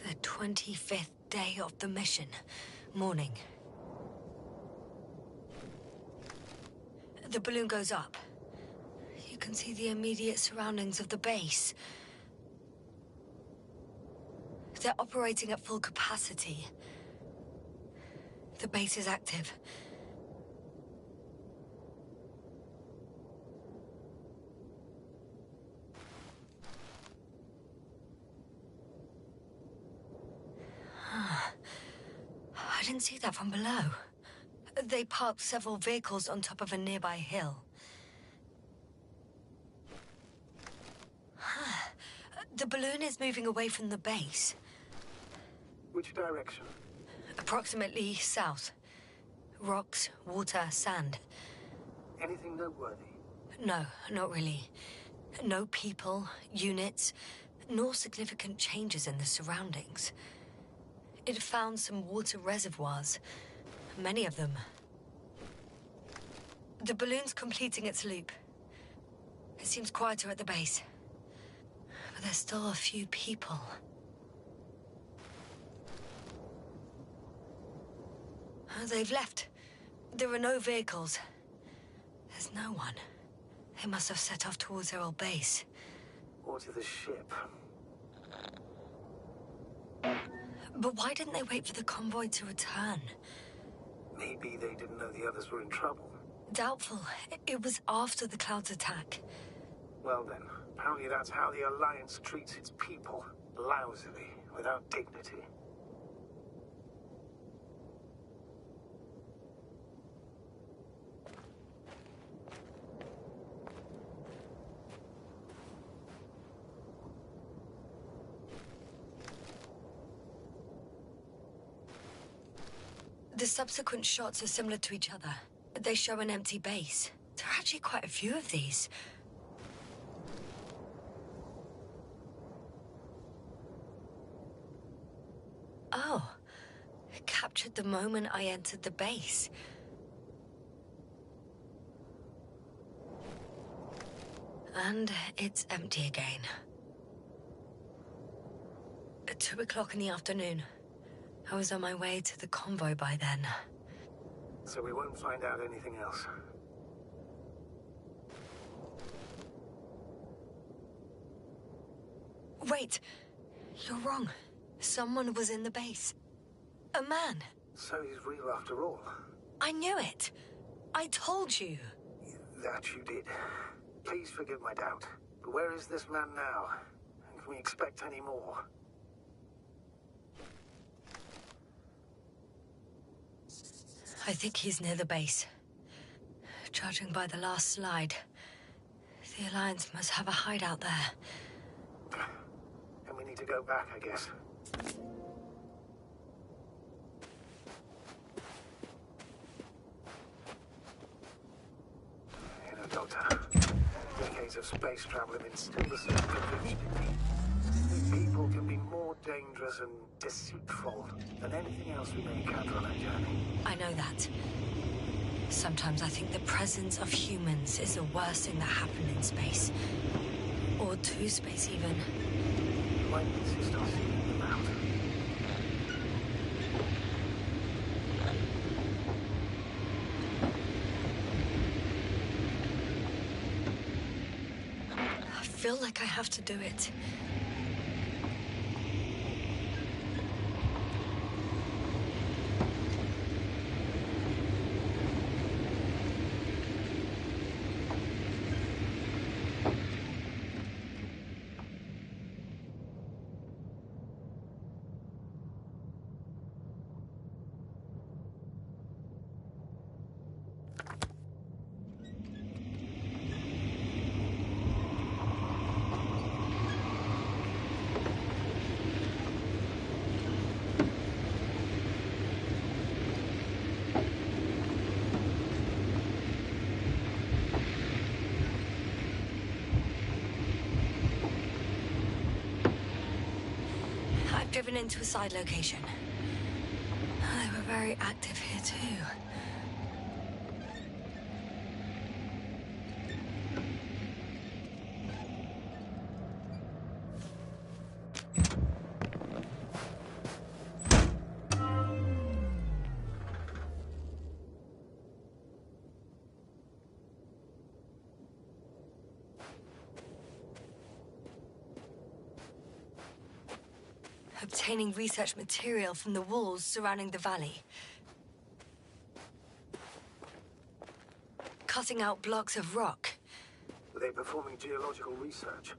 The 25th day of the mission. Morning. The balloon goes up. You can see the immediate surroundings of the base. They're operating at full capacity. The base is active. I didn't see that from below. They parked several vehicles on top of a nearby hill. The balloon is moving away from the base. Which direction? Approximately south. Rocks, water, sand. Anything noteworthy? No, not really. No people, units, nor significant changes in the surroundings. It found some water reservoirs. Many of them. The balloon's completing its loop. It seems quieter at the base. But there's still a few people. They've left. There are no vehicles. There's no one. They must have set off towards their old base. Or to the ship. But why didn't they wait for the convoy to return? Maybe they didn't know the others were in trouble. Doubtful. It was after the Cloud's attack. Well then, apparently that's how the Alliance treats its people. Lousily, without dignity. The subsequent shots are similar to each other. They show an empty base. There are actually quite a few of these. Oh, it captured the moment I entered the base. And it's empty again. At 2 o'clock in the afternoon. I was on my way to the convoy by then. So we won't find out anything else. Wait! You're wrong. Someone was in the base. A man. So he's real after all. I knew it. I told you. That you did. Please forgive my doubt. But where is this man now? And can we expect any more? I think he's near the base. Judging by the last slide, the Alliance must have a hideout there. And we need to go back, I guess. You know, Doctor, decades of space travel have instilled a certain conviction in me. People can be more dangerous and deceitful than anything else we may encounter on our journey. I know that. Sometimes I think the presence of humans is the worst thing that happened in space. Or to space, even. Why insist on seeing them out? I feel like I have to do it. Driven into a side location. They were very active here too. obtaining research material from the walls surrounding the valley. Cutting out blocks of rock. Were they performing geological research?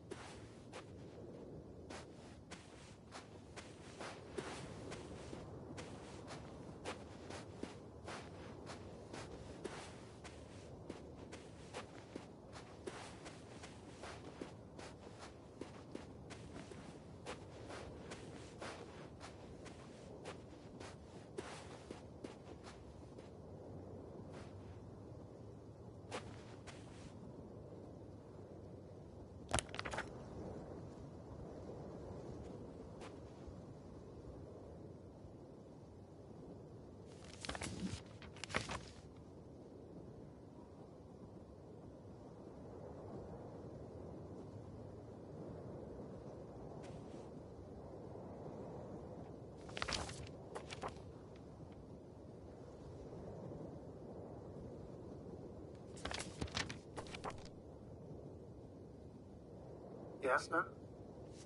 Yes, no?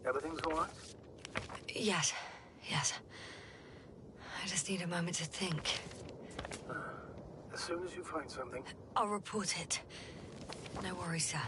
Everything's all right? Yes. I just need a moment to think. As soon as you find something... I'll report it. No worries, sir.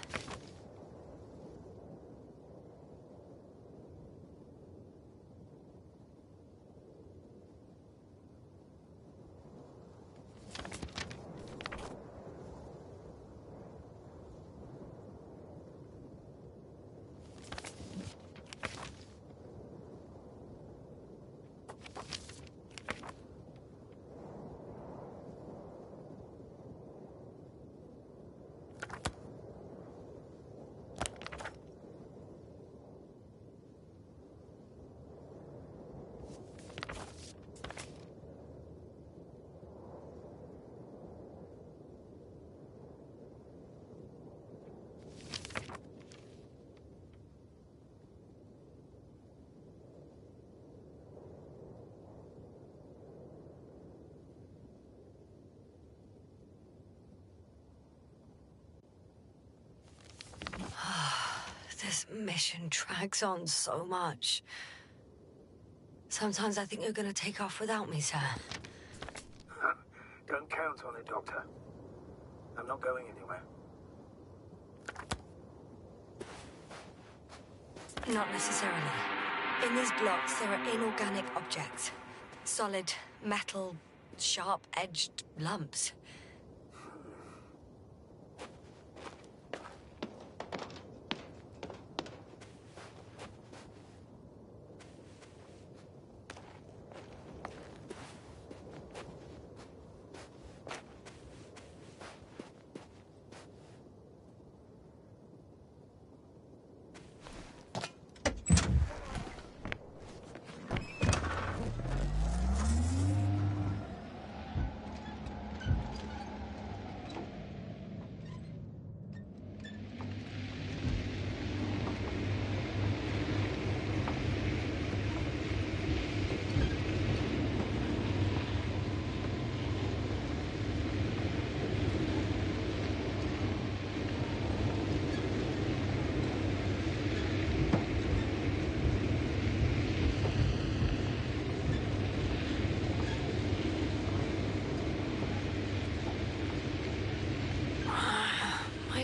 This mission drags on so much. Sometimes I think you're gonna take off without me, sir. Don't count on it, Doctor. I'm not going anywhere. Not necessarily. In these blocks, there are inorganic objects. Solid, metal, sharp-edged lumps.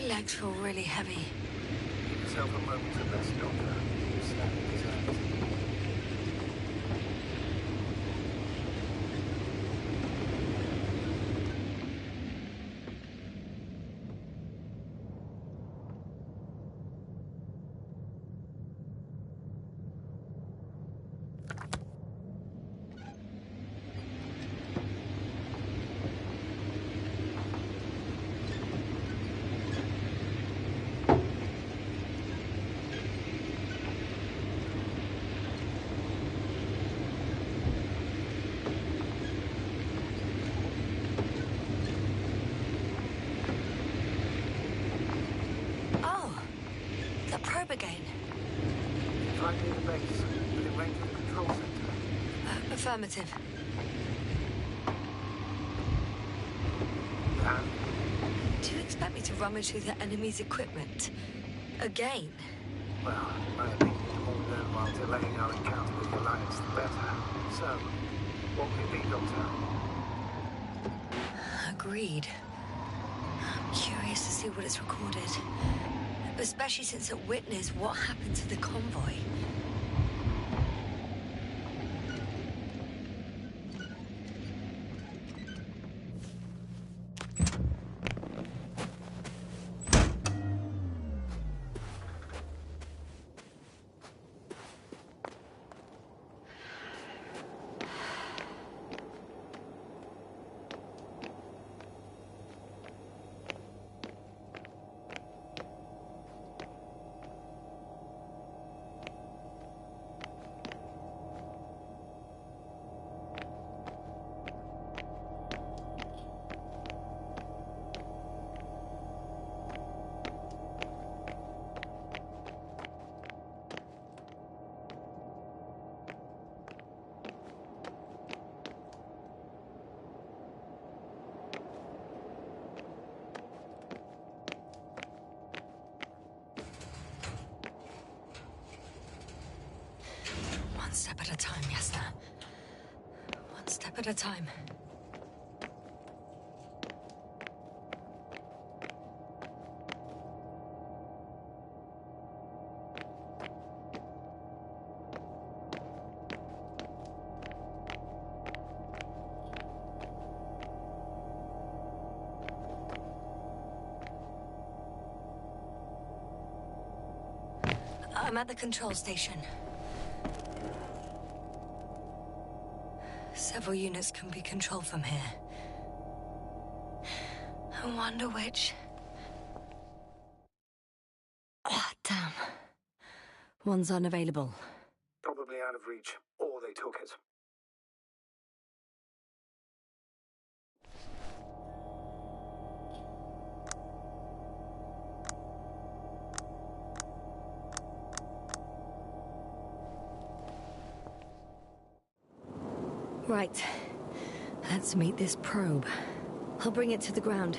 Legs feel really heavy. Give yourself a moment to rest, Doctor. You stand deserved. Again. Right near the base, within range of the control center. Affirmative. And? Do you expect me to rummage through the enemy's equiment? Again? Well, in my opinion, more than while delaying our encounter with diplomatic alliance, the better. So, what will it be, Doctor? Agreed. I'm curious to see what it's recorded. Especially since it witnessed what happened to the convoy. One step at a time, Yasna. One step at a time. I'm at the control station. Several units can be controlled from here. I wonder which... Ah, damn. One's unavailable. Probably out of reach, or they took it. Right. Let's meet this probe. I'll bring it to the ground.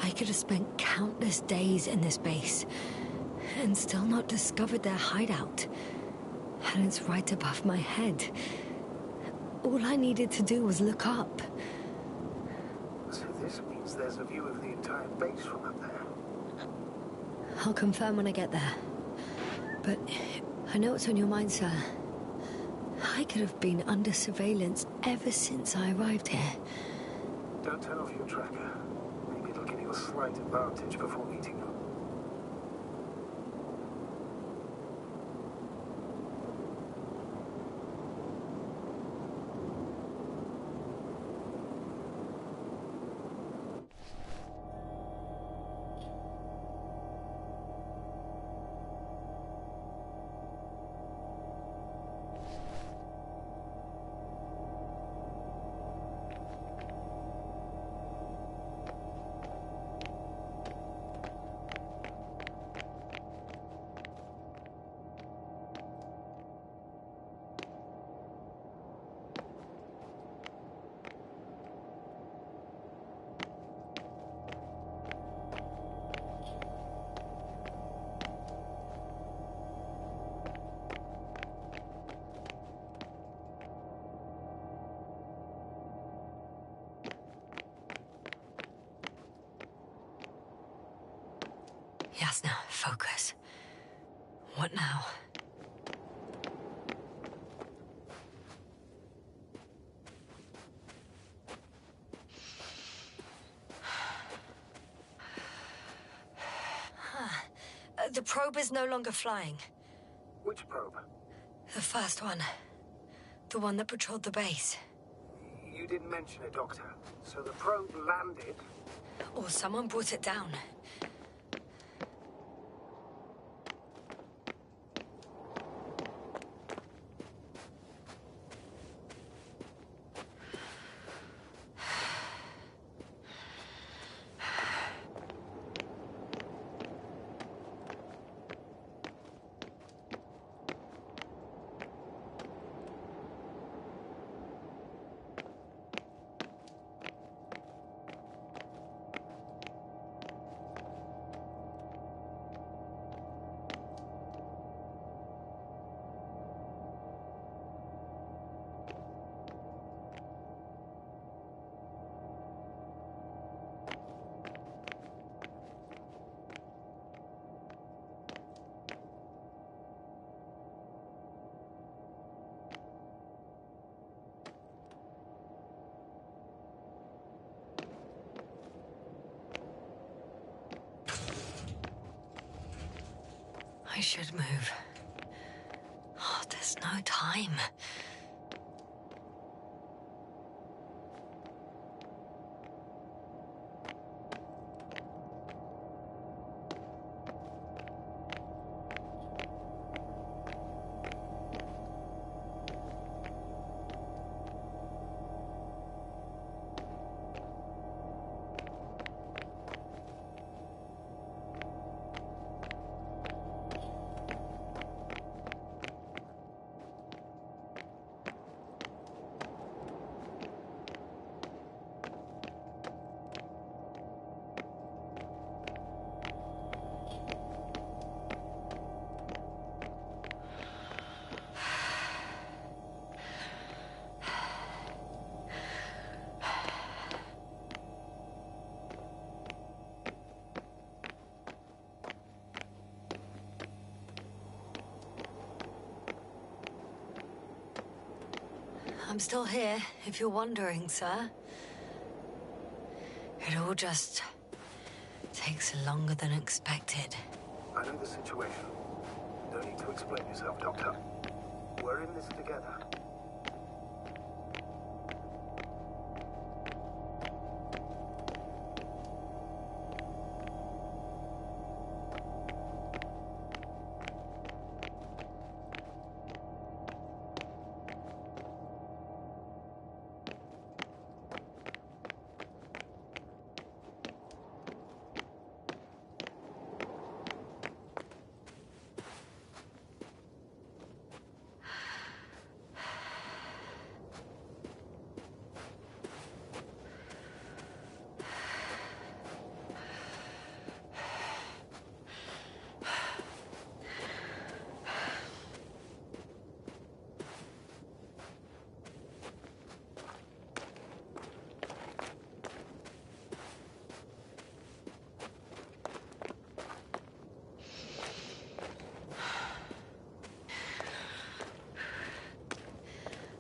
I could have spent countless days in this base and still not discovered their hideout. And it's right above my head. All I needed to do was look up. So this means there's a view of the entire base from up there. I'll confirm when I get there. But I know what's on your mind, sir. I could have been under surveillance ever since I arrived here. Don't turn off your tracker. Maybe it'll give you a slight advantage before meeting them. Yasna, focus. What now? The probe is no longer flying. Which probe? The first one. The one that patrolled the base. You didn't mention it, Doctor. So the probe landed. Or someone brought it down. I should move. Oh, there's no time. I'm still here, if you're wondering, sir. It all just takes longer than expected. I know the situation. Don't need to explain yourself, Doctor. We're in this together.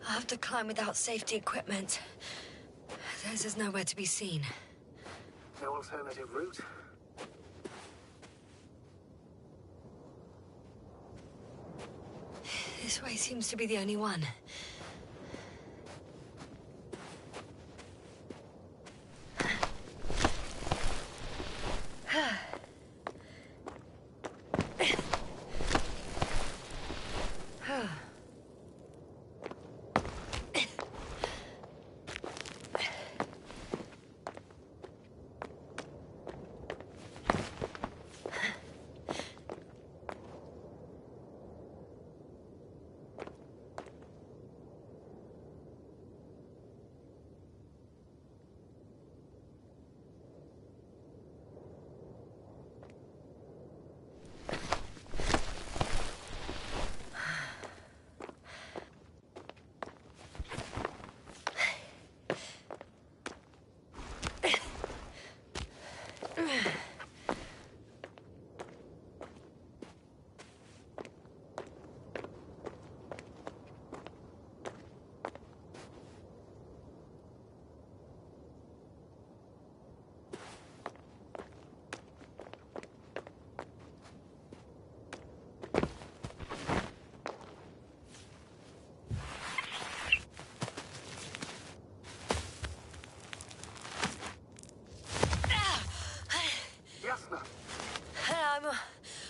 I have to climb without safety equipment. There's nowhere to be seen. No alternative route? This way seems to be the only one.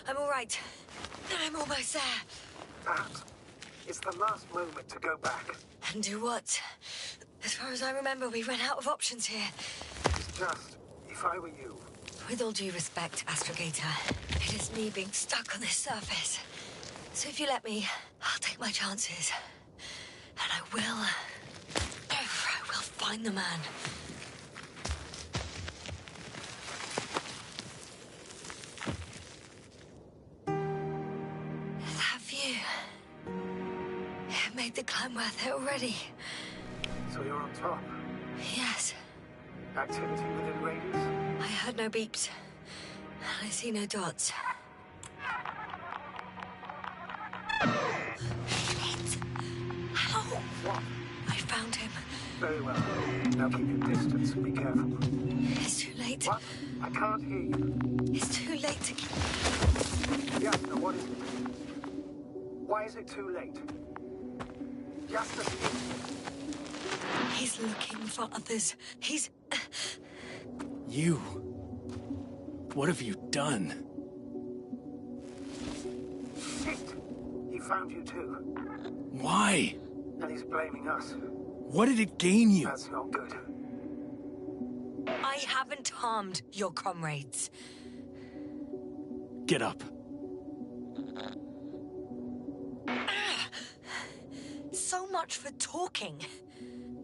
I'm all right. I'm almost there. That is the last moment to go back. And do what? As far as I remember, we ran out of options here. It's just, if I were you... With all due respect, Astrogator, it is me being stuck on this surface. So if you let me, I'll take my chances. And I will find the man. That view. It made the climb worth it already. So you're on top? Yes. Activity within radius? I heard no beeps. And I see no dots. Shit! How? What? I found him. Very well. Now keep your distance and be careful. It's too late. What? I can't hear you. It's too late to... Yes, now what is it? Why is it too late? Just a speak. He's looking for others. He's... You. What have you done? Shit! He found you too. Why? And he's blaming us. What did it gain you? That's not good. I haven't harmed your comrades. Get up. So much for talking.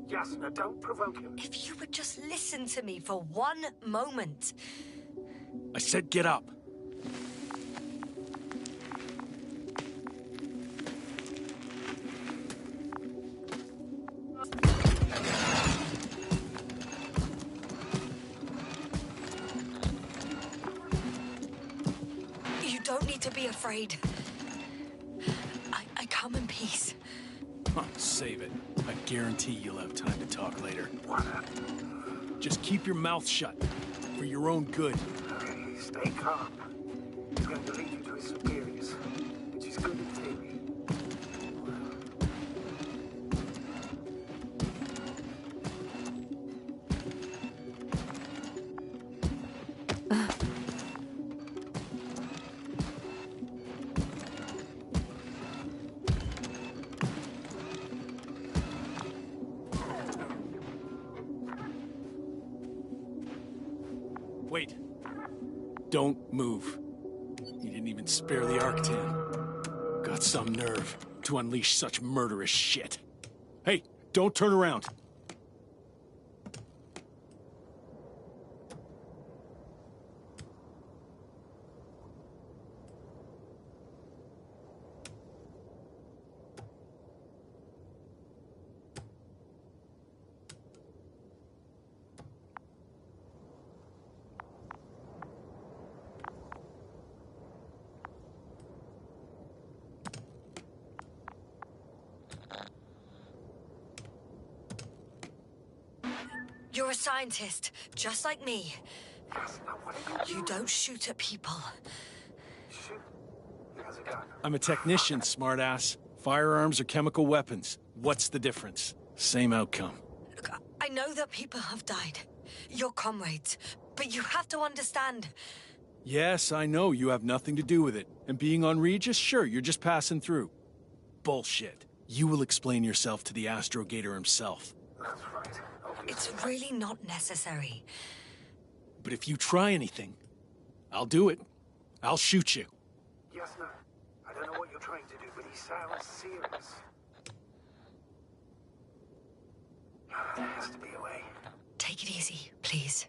Yasna, don't provoke him. If you would just listen to me for one moment. I said get up. You don't need to be afraid. I come in peace. Huh, save it. I guarantee you'll have time to talk later. What? Just keep your mouth shut. For your own good. Okay, stay calm. He's going to lead you to his superiors, which is good in theory. Wait. Don't move. You didn't even spare the Arctan. Got some nerve to unleash such murderous shit. Hey, don't turn around. You're a scientist, just like me. Yasna, what are you You don't shoot at people. Shoot. He has a gun. I'm a technician, smartass. Firearms or chemical weapons. What's the difference? Same outcome. Look, I know that people have died. Your comrades. But you have to understand. Yes, I know you have nothing to do with it. And being on Regis, sure, you're just passing through. Bullshit. You will explain yourself to the Astrogator himself. That's right. It's really not necessary. But if you try anything, I'll do it. I'll shoot you. Yasna, I don't know what you're trying to do, but he sounds serious. There has to be a way. Take it easy, please.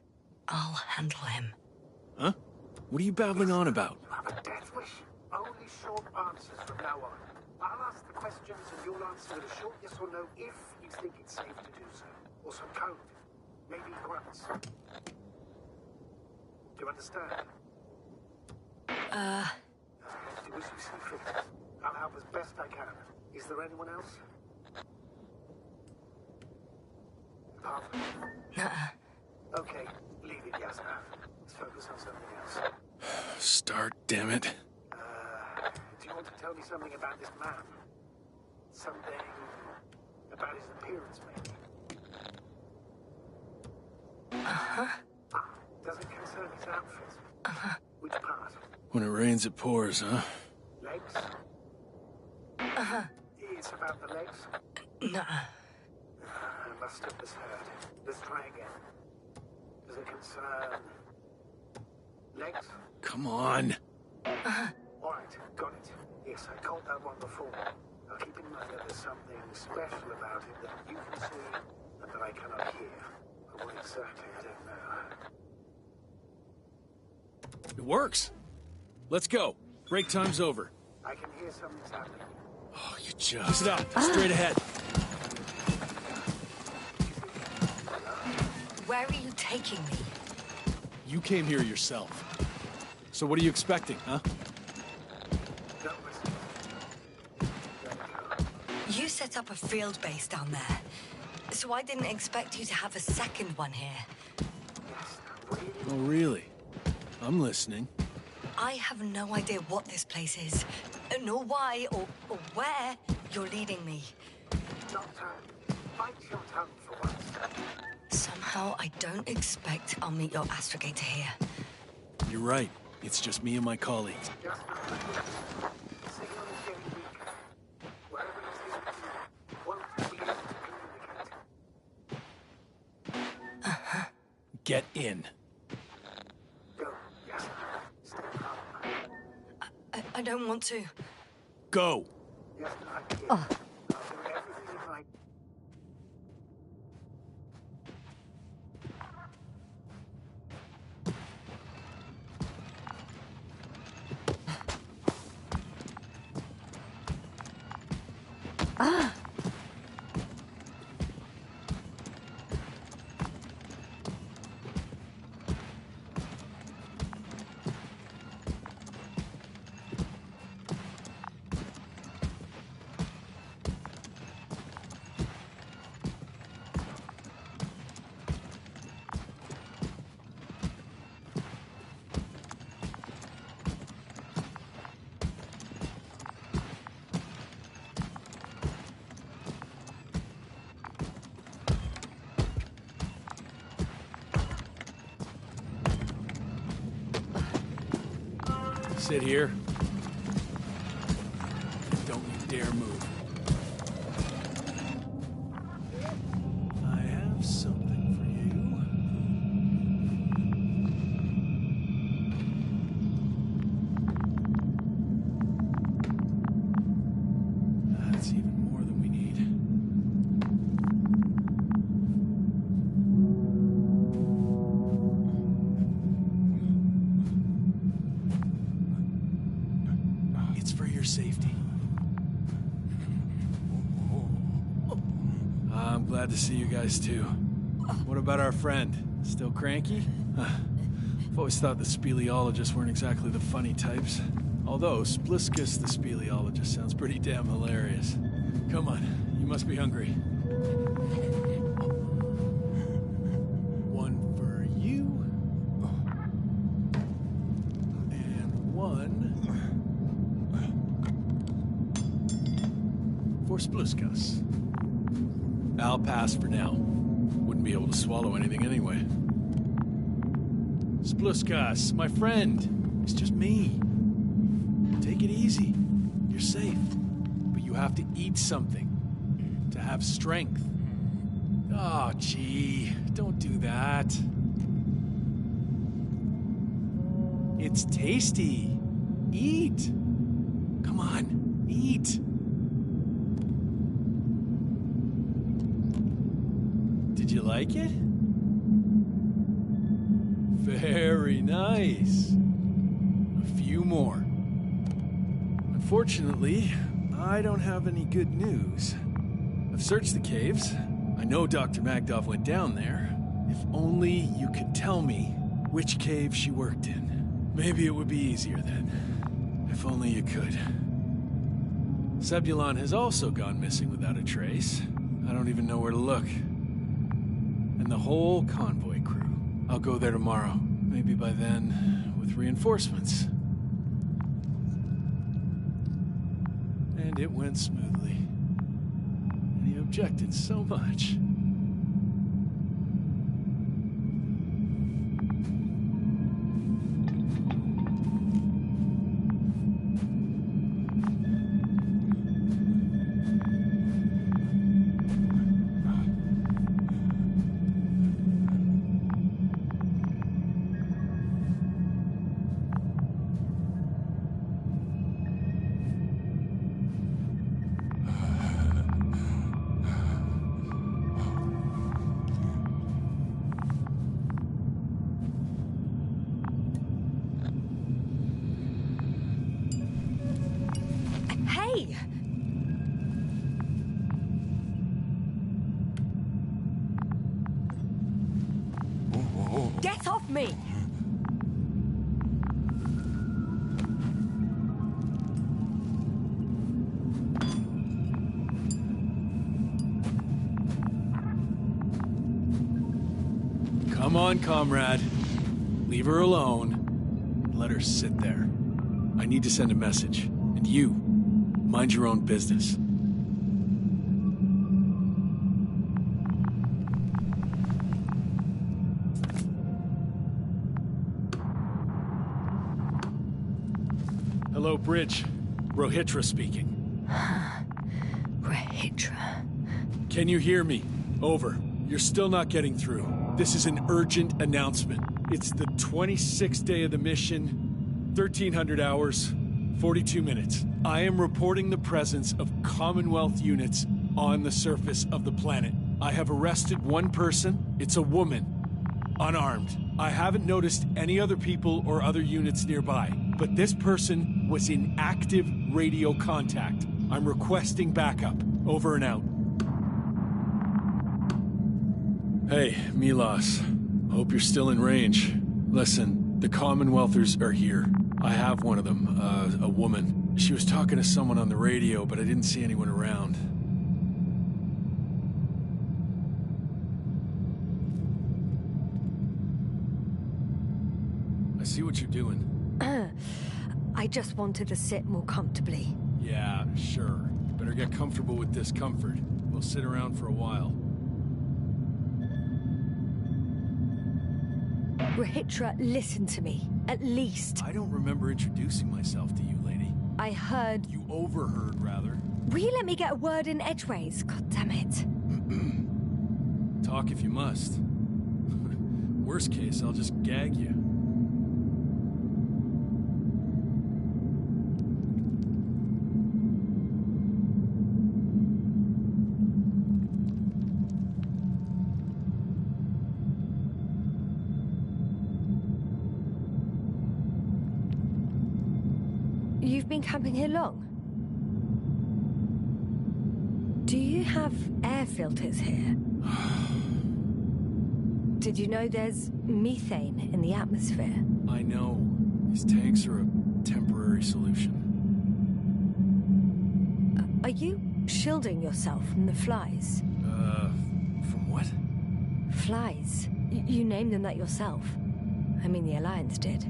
I'll handle him. Huh? What are you babbling on about? You have a death wish? Only short answers from now on. I'll ask the questions and you'll answer with a short yes or no if you think it's safe to do so. Or some code. Maybe grunts. Do you understand? Do as you see fit. I'll help as best I can. Is there anyone else? Apart from you? Nuh-uh. Okay, leave it, Yasna. Let's focus on something else. Start, damn it. Do you want to tell me something about this man? Something about his appearance, maybe? Uh-huh. Ah, does it concern his outfit? Uh-huh. Which part? When it rains, it pours, huh? Legs? Uh-huh. It's about the legs? Nuh-uh. I must have misheard. Let's try again. Does it concern... legs? Come on. All right, got it. Yes, I caught that one before. Now keep in mind that there's something special about it that you can see and that I cannot hear. But what exactly, I don't know. It works. Let's go. Break time's over. I can hear something's happening. Oh, you just... Sit up. Straight ahead. Where are you taking me? You came here yourself. So what are you expecting, huh? Don't listen. Let it go. You set up a field base down there. So I didn't expect you to have a second one here. Yes, really? Oh, really? I'm listening. I have no idea what this place is, nor why or where you're leading me. Doctor, bite your tongue for once. Somehow, I don't expect I'll meet your astrogator here. You're right. It's just me and my colleagues. Just signal is getting weaker. Wherever it's leading to, won't be able to communicate. Get in. Go, yes. Stay calm. I don't want to. Go! Yes, I'm here. I'll do everything in my... Sit here. Don't you dare move. I have something for you. That's even more than we need. It's for your safety. I'm glad to see you guys too. What about our friend? Still cranky? I've always thought the speleologists weren't exactly the funny types. Although Spliskus the speleologist sounds pretty damn hilarious. Come on, you must be hungry. One for you. And one for Spliskus. I'll pass for now. Wouldn't be able to swallow anything anyway. Spliskus, my friend. It's just me. Take it easy. You're safe. But you have to eat something to have strength. Oh, gee. Don't do that. It's tasty. Eat. Come on, eat. Did you like it? Very nice. A few more. Unfortunately, I don't have any good news. I've searched the caves. I know Dr. Magdov went down there. If only you could tell me which cave she worked in. Maybe it would be easier then. If only you could. Zebulon has also gone missing without a trace. I don't even know where to look. And the whole convoy crew. I'll go there tomorrow. Maybe by then, with reinforcements. And it went smoothly. And he objected so much. Hey! Get off me! Come on, comrade. Leave her alone. Let her sit there. need to send a message. And you, mind your own business. Hello, Bridge. Rohitra speaking. Rohitra. Can you hear me? Over. You're still not getting through. This is an urgent announcement. It's the 26th day of the mission, 1300 hours, 42 minutes. I am reporting the presence of Commonwealth units on the surface of the planet. I have arrested one person. It's a woman. Unarmed. I haven't noticed any other people or other units nearby, but this person was in active radio contact. I'm requesting backup. Over and out. Hey, Milos. Hope you're still in range. Listen, the Commonwealthers are here. I have one of them, a woman. She was talking to someone on the radio, but I didn't see anyone around. I see what you're doing. I just wanted to sit more comfortably. Yeah, sure. Better get comfortable with discomfort. We'll sit around for a while. Rohitra, listen to me. At least. I don't remember introducing myself to you, lady. I heard... You overheard, rather. Will you let me get a word in edgeways? God damn it. Talk if you must. Worst case, I'll just gag you. You've been camping here long? Do you have air filters here? Did you know there's methane in the atmosphere? I know. These tanks are a temporary solution. Are you shielding yourself from the flies? From what? Flies. You named them that yourself. I mean, the Alliance did.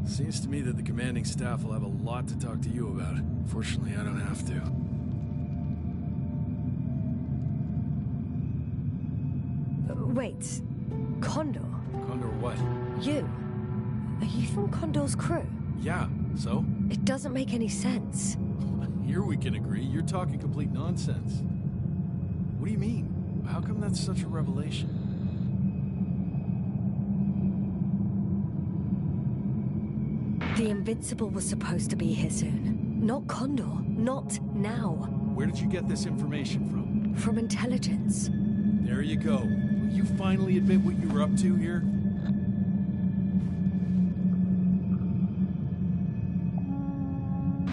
Seems to me that the commanding staff will have a lot to talk to you about. Fortunately, I don't have to. Wait. Condor? Condor what? You? Are you from Condor's crew? Yeah, so? It doesn't make any sense. Here we can agree. You're talking complete nonsense. What do you mean? How come that's such a revelation? The Invincible was supposed to be here soon. Not Condor. Not now. Where did you get this information from? From intelligence. There you go. Will you finally admit what you were up to here?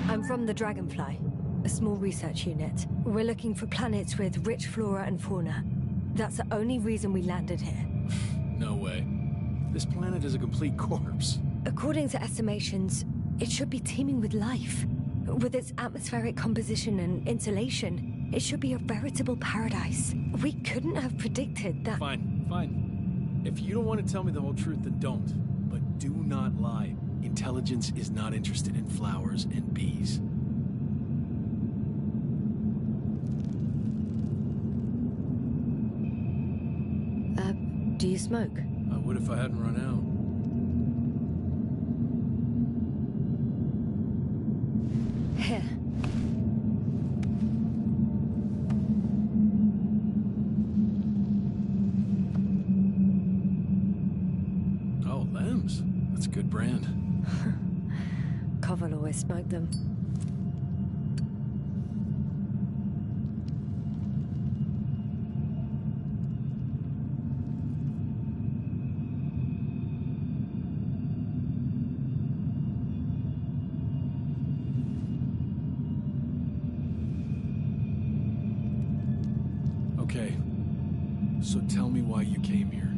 I'm from the Dragonfly, a small research unit. We're looking for planets with rich flora and fauna. That's the only reason we landed here. No way. This planet is a complete corpse. According to estimations, it should be teeming with life. With its atmospheric composition and insulation, it should be a veritable paradise. We couldn't have predicted that... Fine, fine. If you don't want to tell me the whole truth, then don't. But do not lie. Intelligence is not interested in flowers and bees. Do you smoke? I would if I hadn't run out. Here. Oh, Lambs. That's a good brand. Koval always smoked them. Okay. So tell me why you came here.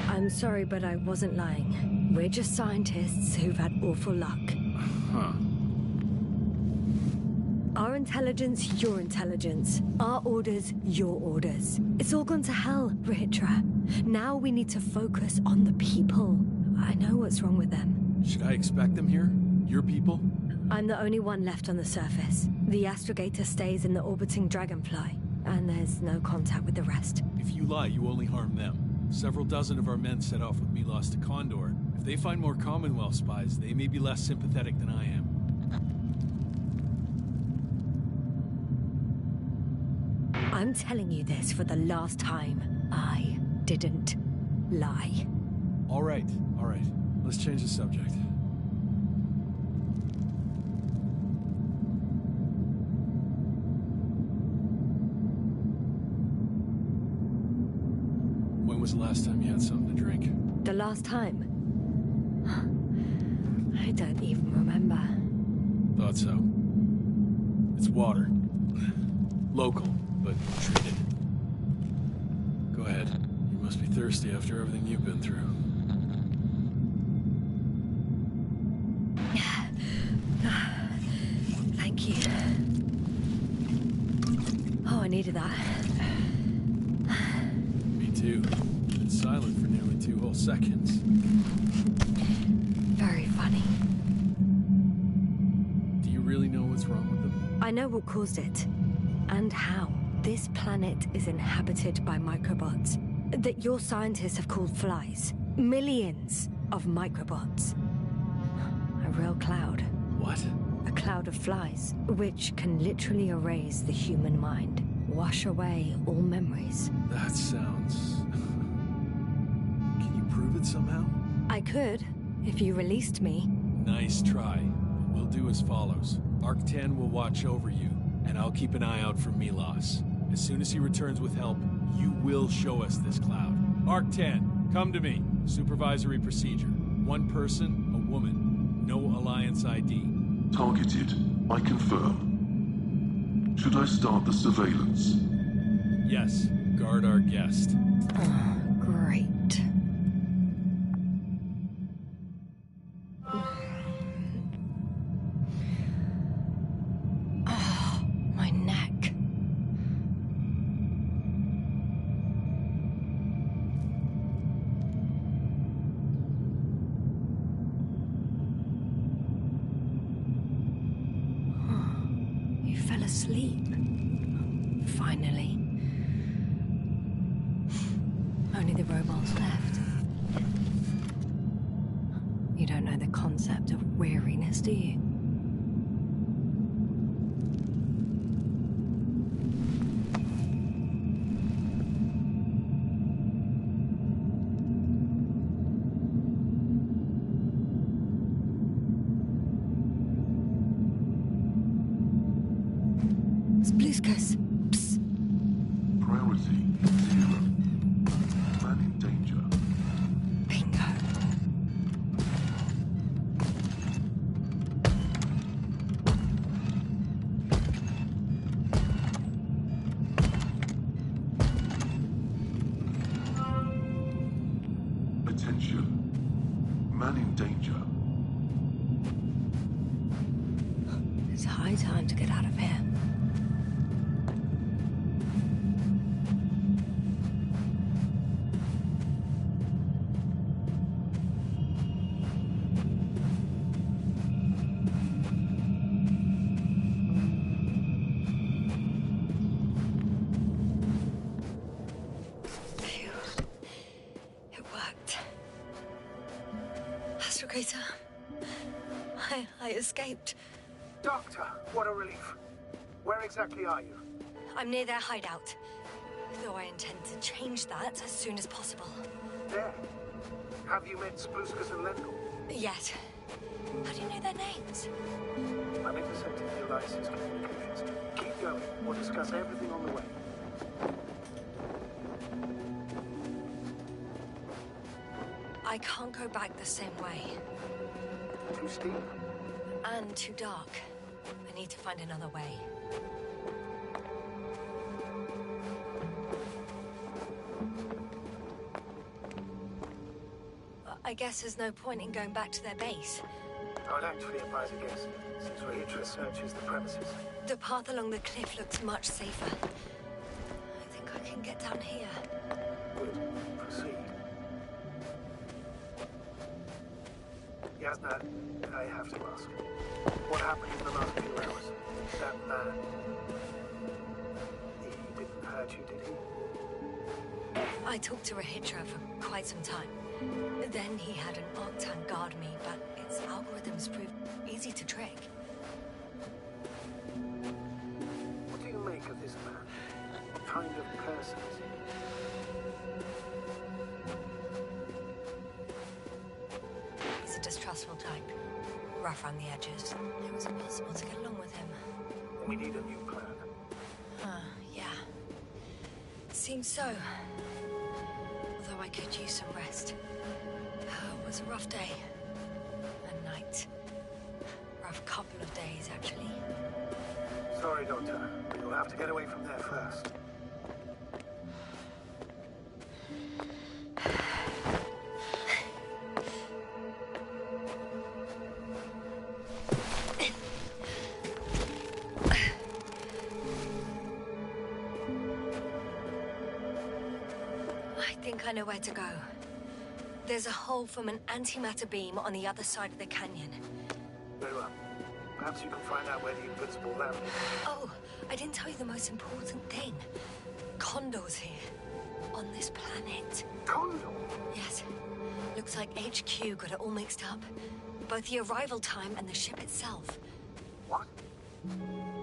I'm sorry, but I wasn't lying. We're just scientists who've had awful luck. Huh. Our intelligence, your intelligence. Our orders, your orders. It's all gone to hell, Rahitra. Now we need to focus on the people. I know what's wrong with them. Should I expect them here? Your people? I'm the only one left on the surface. The astrogator stays in the orbiting dragonfly, and there's no contact with the rest. If you lie, you only harm them. Several dozen of our men set off with Milos to Condor. If they find more Commonwealth spies, they may be less sympathetic than I am. I'm telling you this for the last time. I didn't lie. All right. Let's change the subject. When was the last time you had something to drink? The last time? I don't even remember. Thought so. It's water. Local, but treated. Go ahead. You must be thirsty after everything you've been through. Thank you. Oh, I needed that. Me too. Been silent for nearly 2 whole seconds. Very funny. Do you really know what's wrong with them? I know what caused it. And how. This planet is inhabited by microbots that your scientists have called flies. Millions of microbots. A real cloud. What? A cloud of flies, which can literally erase the human mind. Wash away all memories. That sounds... Can you prove it somehow? I could, if you released me. Nice try. We'll do as follows. Arc 10 will watch over you, and I'll keep an eye out for Milos. As soon as he returns with help, you will show us this cloud. Arc 10, come to me. Supervisory procedure. One person, a woman. No Alliance ID. Targeted. I confirm. Should I start the surveillance? Yes. Guard our guest. Great. Oh, my neck. You fell asleep. Finally. Only the robots left. You don't know the concept of weariness, do you? Spluskus. Psst. Priority 0. Man in danger. Bingo. Attention. Man in danger. It's high time to get out of here. Phew. It worked. Astrogator. I escaped. Doctor, what a relief. Where exactly are you? I'm near their hideout. Though I intend to change that as soon as possible. There. Have you met Spluskus and Lendl? Yet. How do you know their names? I'm intercepting the Alliance's communications. Keep going. We'll discuss everything on the way. I can't go back the same way. Too steep? And too dark. I need to find another way. I guess there's no point in going back to their base. I would actually advise against it, since Rahitra searches the premises. The path along the cliff looks much safer. I think I can get down here. Good. Proceed. Yasna, I have to ask. What happened in the last few hours? That man... He didn't hurt you, did he? I talked to Rahitra for quite some time. Then he had an Octan guard me, but its algorithms proved easy to trick. What do you make of this man? What kind of person is he? He's a distrustful type. Rough around the edges. It was impossible to get along with him. We need a new plan. Yeah. Seems so. Although I could use some rest. It was a rough day. A night. Rough couple of days, actually. Sorry, Doctor. We will have to get away from there first. I think I know where to go. There's a hole from an antimatter beam on the other side of the canyon. Very well. Perhaps you can find out where the Invincible lamp is. Oh, I didn't tell you the most important thing. Condor's here. On this planet. Condor? Yes. Looks like HQ got it all mixed up. Both the arrival time and the ship itself. What?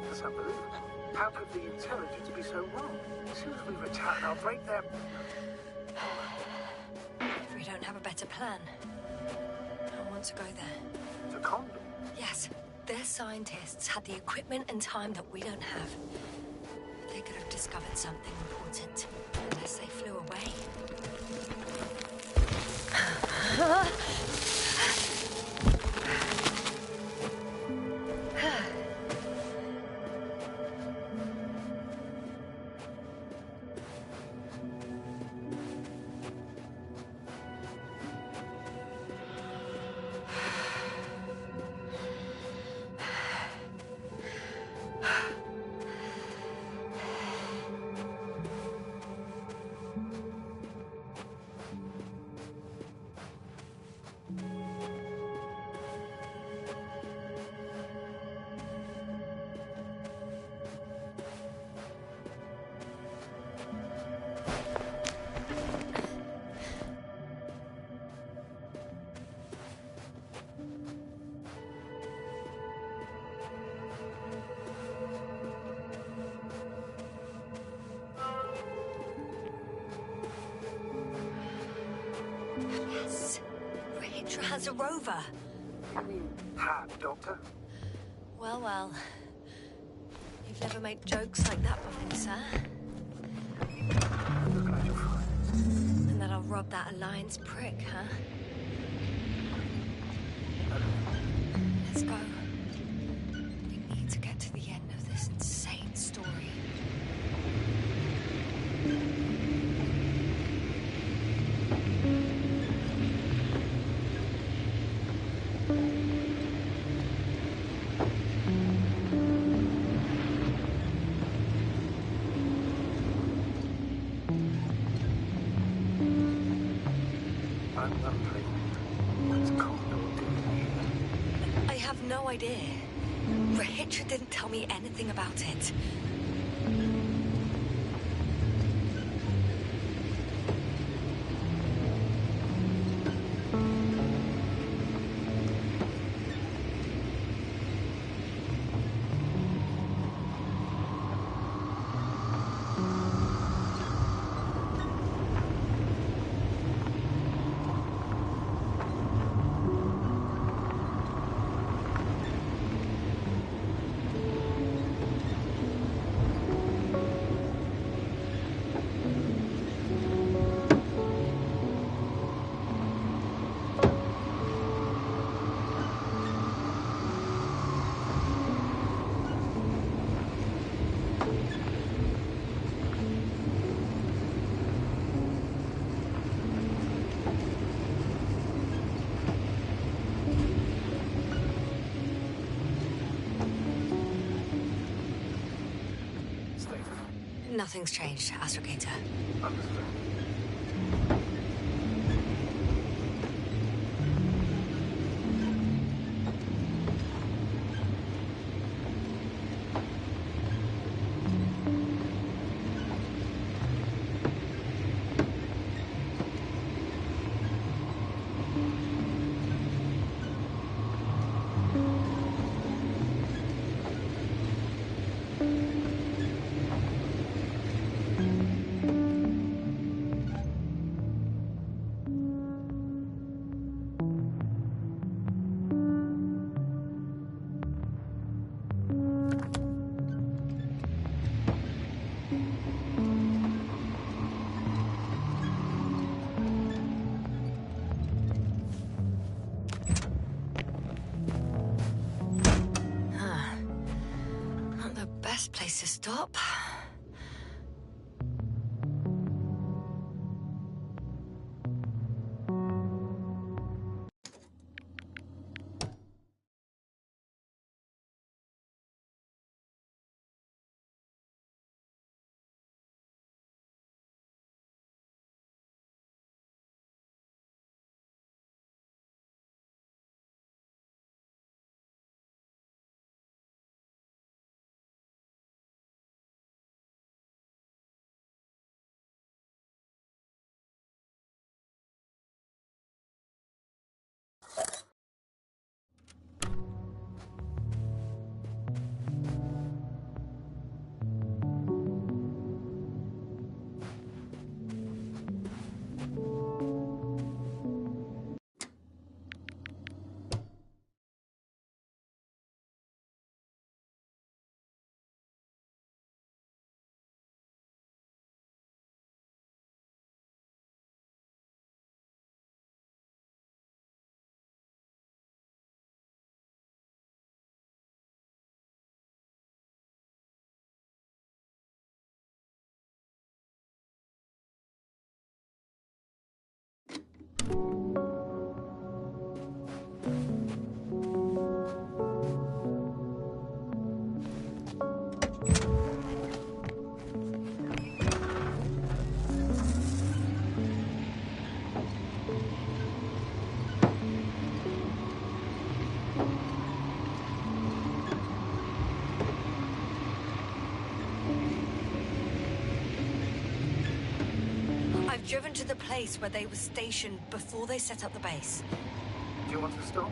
That's unbelievable. How could the intelligence be so wrong? As soon as we return, I'll break their... If we don't have a better plan. I want to go there. To Condor? Yes. Their scientists had the equipment and time that we don't have. They could have discovered something important. Unless they flew away. Yes. Rahitra has a rover. You mean had, Doctor? Well, well. You've never made jokes like that before, sir. Look at your friend. And that I'll rob that Alliance prick, huh? Let's go. We need to get to the end of this insane story. I'm wondering, what's Condor doing here? I have no idea. Rahitra didn't tell me anything about it. Nothing's changed, Astrogator. Understood. Not the best place to stop. I've driven to the place where they were stationed before they set up the base. Do you want to stop?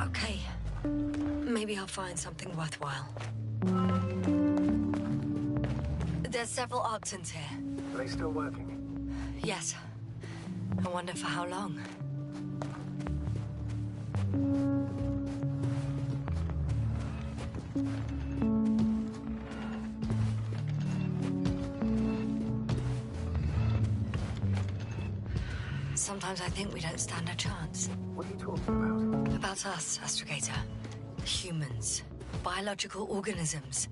Okay. Maybe I'll find something worthwhile. There's several Arctons here. Are they still working? Yes. I wonder for how long. Sometimes I think we don't stand a chance. What are you talking about? About us, Astrogator. Humans. Biological organisms.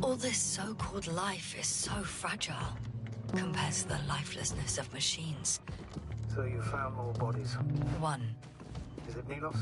All this so-called life is so fragile compared to the lifelessness of machines. So you found more bodies. One. Is it Milos?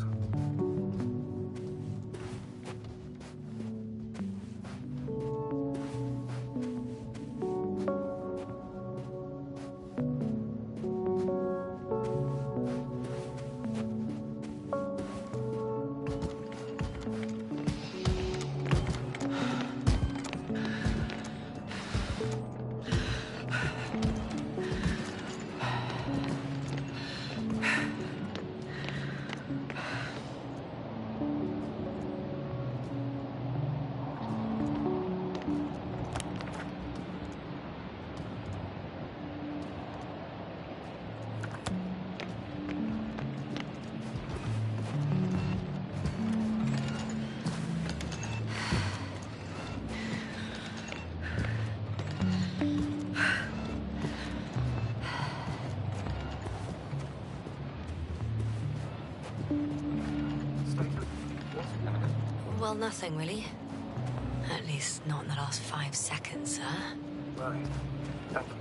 nothing, really. At least not in the last 5 seconds, sir. Right. Thank you.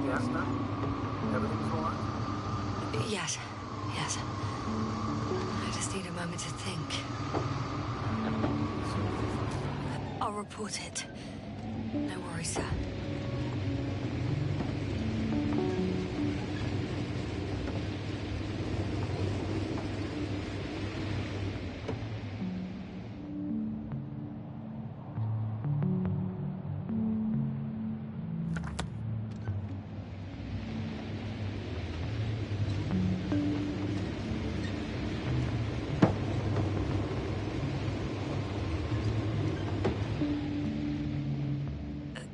Yes, no? Everything's all right? Yes, yes. I just need a moment to think. I'll report it. No worries, sir.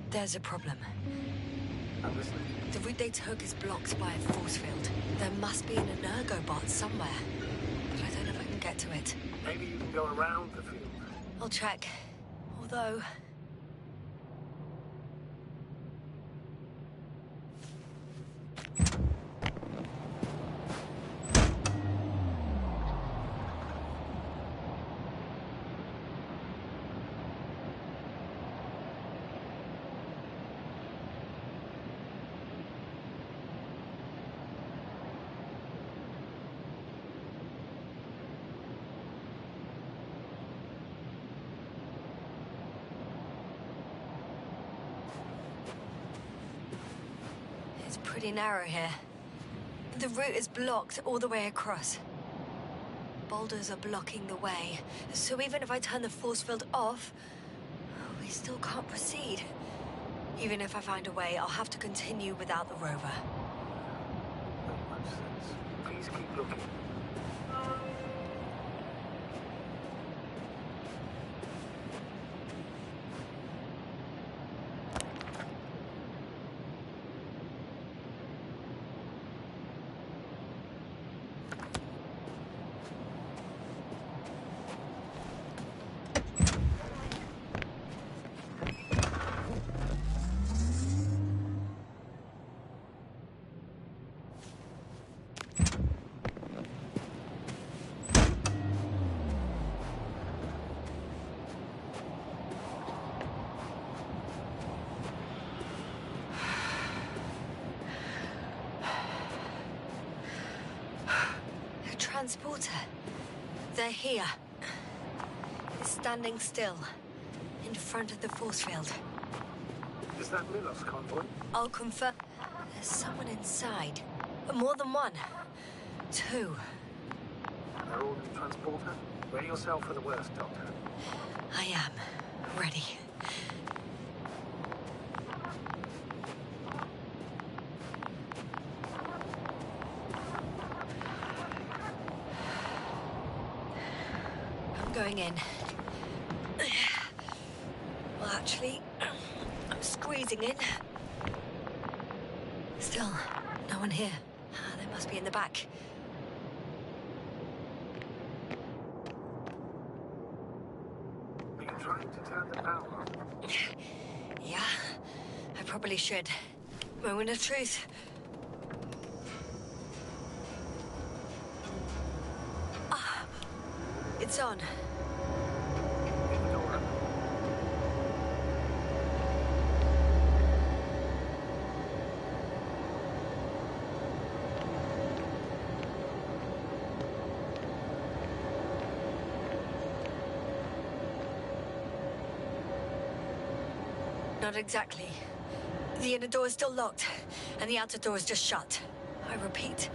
There's a problem. I'm listening. The route they took is blocked by a force field. There must be an energobot somewhere, but I don't know if I can get to it. Maybe you can go around the field. I'll check. Although, pretty narrow here. The route is blocked all the way across. Boulders are blocking the way, so even if I turn the force field off, we still can't proceed. Even if I find a way, I'll have to continue without the rover. Makes much sense. Please keep looking. Transporter. They're here. It's standing still, in front of the force field. Is that Milos convoy? I'll confirm. There's someone inside. More than one. Two. They're all in the transporter? Ready yourself for the worst, Doctor. I am. Ready. Going in. Well, actually, I'm squeezing in. Still, no one here. They must be in the back. Are you trying to turn the power on? Yeah, I probably should. Moment of truth. Ah, it's on. Leave the door open. Not exactly. The inner door is still locked, and the outer door is just shut. I repeat,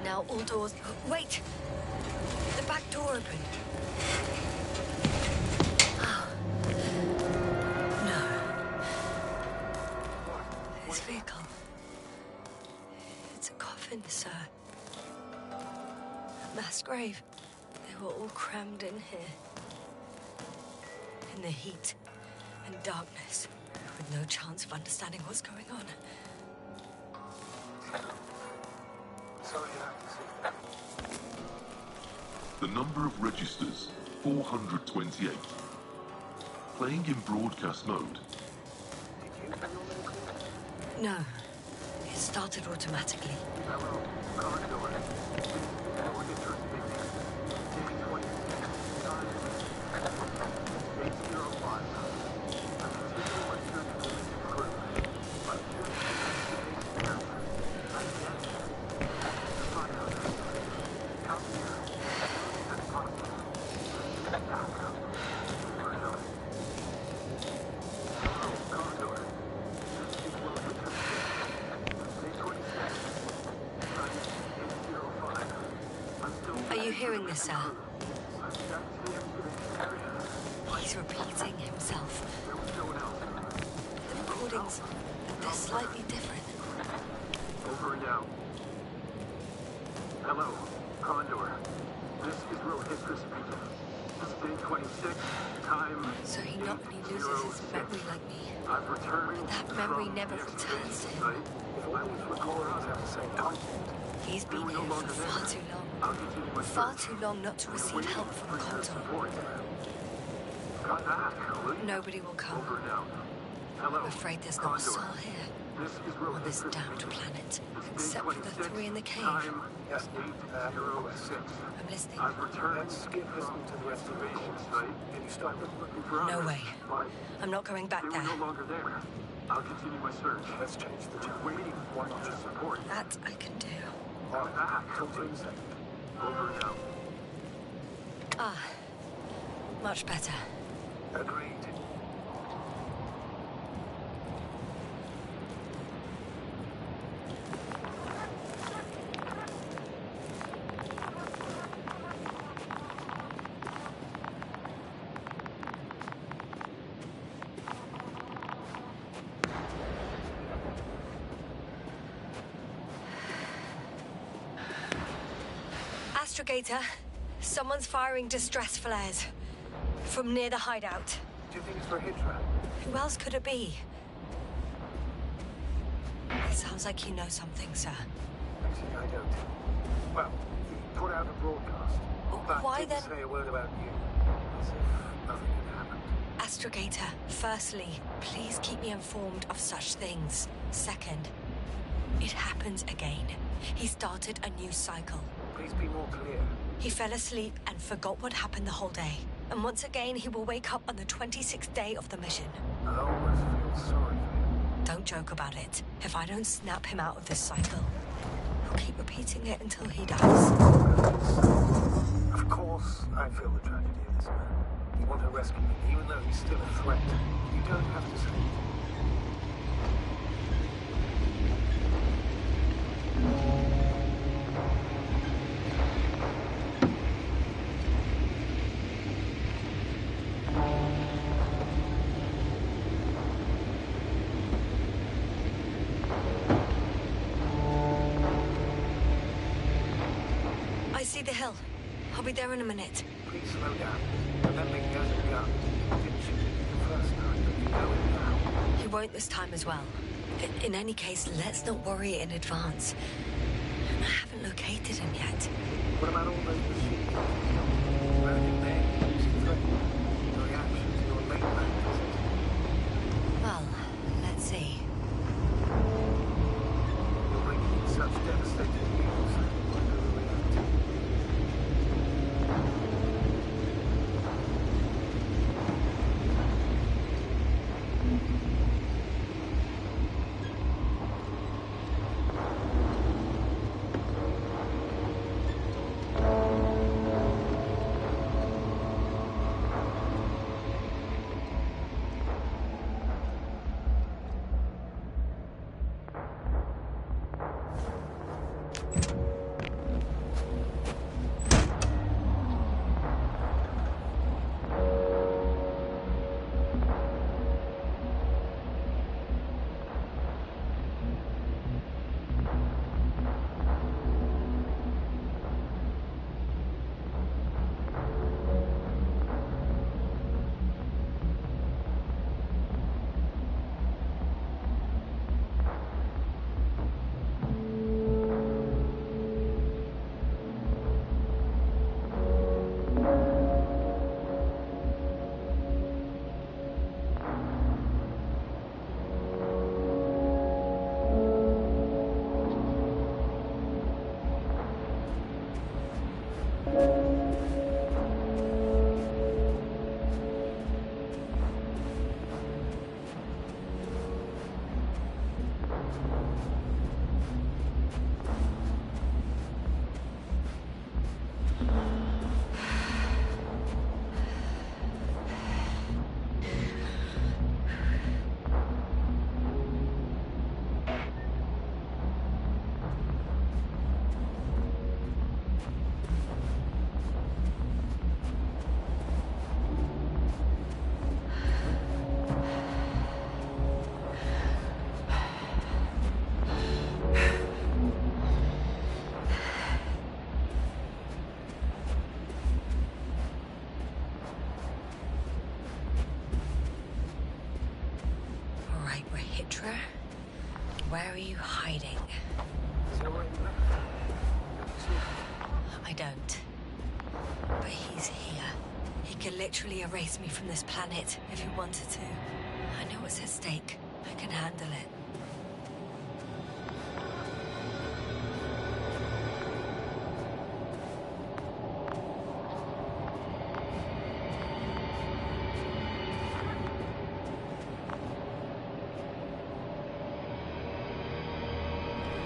now all doors... Wait! The back door opened. Oh. No. This vehicle... It's a coffin, sir. A mass grave. They were all crammed in here. In the heat and darkness, with no chance of understanding what's going on. Sorry, I have to see. The number of registers, 428. Playing in broadcast mode. Did you pay your medical? No. It started automatically. Hello, corridor. More interest busy. Day 26. Time 8:05. I'm continuing my search for missing crew. My search is there. I'm dead. Find out. Come here. As possible. Back up. Further. Hello, corridor. This is welcome to Day 26. Time 8:05. I'm still... Are you hearing this, sir? I'm back to the area. He's repeating himself. There was no one else. The recordings, they're slightly different. Over and out. Hello, Condor. This is Rohitra speaking. It's day 26, time... So he not only loses his 8:06. memory like me, I've returned but that memory from never the returns to excavation him. site. If all these recordings have the same content, He's been we're no here longer for there. far too long. I'll continue my Far search. too long not to receive Waiting help from for your Condor. support. Got that, will you? Nobody will come. Over and out. Hello, I'm afraid there's not a Condor. soul here, This is on this Rohitra damned speaking. planet, It's except day for the 26, three in the cave. Time, yes, 8:06. I'm listening. I've returned. Let's skip listening to the excavation site. Can you stop it looking for No others? way. Why? I'm not going back They there. were no longer there. I'll continue my search. Let's change the channel. Waiting for your support. That I can do. Got that, will you? Over and out. Ah, much better. Agreed. Astrogator, someone's firing distress flares from near the hideout. Do you think it's for Hydra? Who else could it be? It sounds like you know something, sir. Actually, I don't. Well, he put out a broadcast. But Why didn't then? say a word about you. As if nothing had happened. Astrogator, firstly, please keep me informed of such things. Second, it happens again. He started a new cycle. Please be more clear. He fell asleep and forgot what happened the whole day. And once again, he will wake up on the 26th day of the mission. I always feel sorry for him. Don't joke about it. If I don't snap him out of this cycle, he'll keep repeating it until he dies. Of course, I feel the tragedy of this man. You want to rescue him, even though he's still a threat. You don't have to say it. I see the hill. I'll be there in a minute. Please slow down. Remember, he has a gun. He didn't shoot it the first time, but you know it now. He won't this time as well. In any case, let's not worry in advance. I haven't located him yet. What about all those machines? Is anything there you used to threaten? Your reaction to your late night visit? Well, let's see. You're bringing in such devastating news. Why do we react? Where are you hiding? Is he already left? I don't. But he's here. He could literally erase me from this planet if he wanted to. I know what's at stake. I can handle it.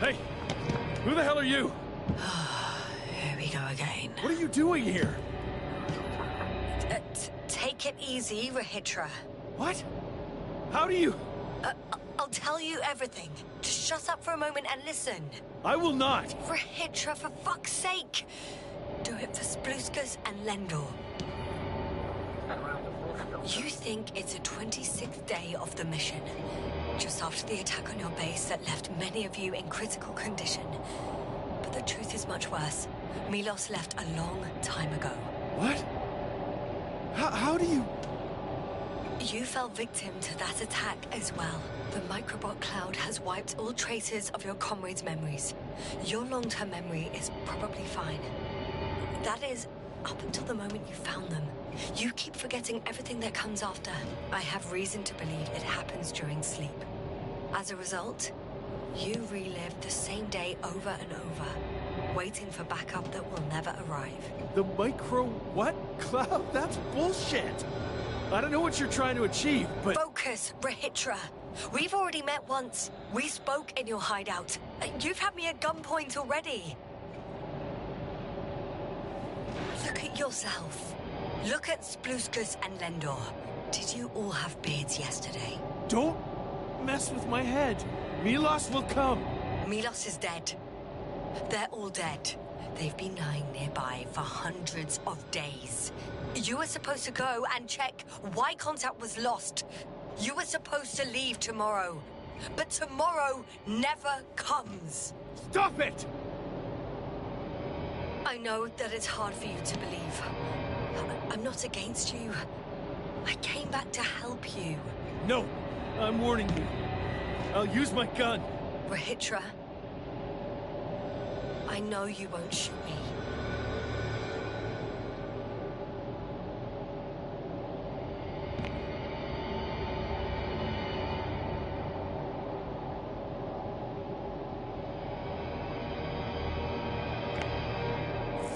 Hey! Who the hell are you? Here we go again. What are you doing here? Take it easy, Rahitra. What? How do you... I'll tell you everything. Just shut up for a moment and listen. I will not! Rahitra, for fuck's sake! Do it for Spluskas and Lendor. You think it's a 26th day of the mission, just after the attack on your base that left many of you in critical condition. But The truth is much worse. Milos left a long time ago. What? How do you... You fell victim to that attack as well. The microbot cloud has wiped all traces of your comrades' memories. Your long-term memory is probably fine. That is, up until the moment you found them. You keep forgetting everything that comes after. I have reason to believe it happens during sleep. As a result, you relive the same day over and over, waiting for backup that will never arrive. The micro what? Cloud? That's bullshit! I don't know what you're trying to achieve, but... Focus, Rahitra. We've already met once. We spoke in your hideout. You've had me at gunpoint already. Look at yourself. Look at Spluskus and Lendor. Did you all have beards yesterday? Don't mess with my head. Milos will come. Milos is dead. They're all dead. They've been lying nearby for hundreds of days. You were supposed to go and check why contact was lost. You were supposed to leave tomorrow. But tomorrow never comes. Stop it! I know that it's hard for you to believe. I'm not against you. I came back to help you. No, I'm warning you. I'll use my gun. Rahitra, I know you won't shoot me.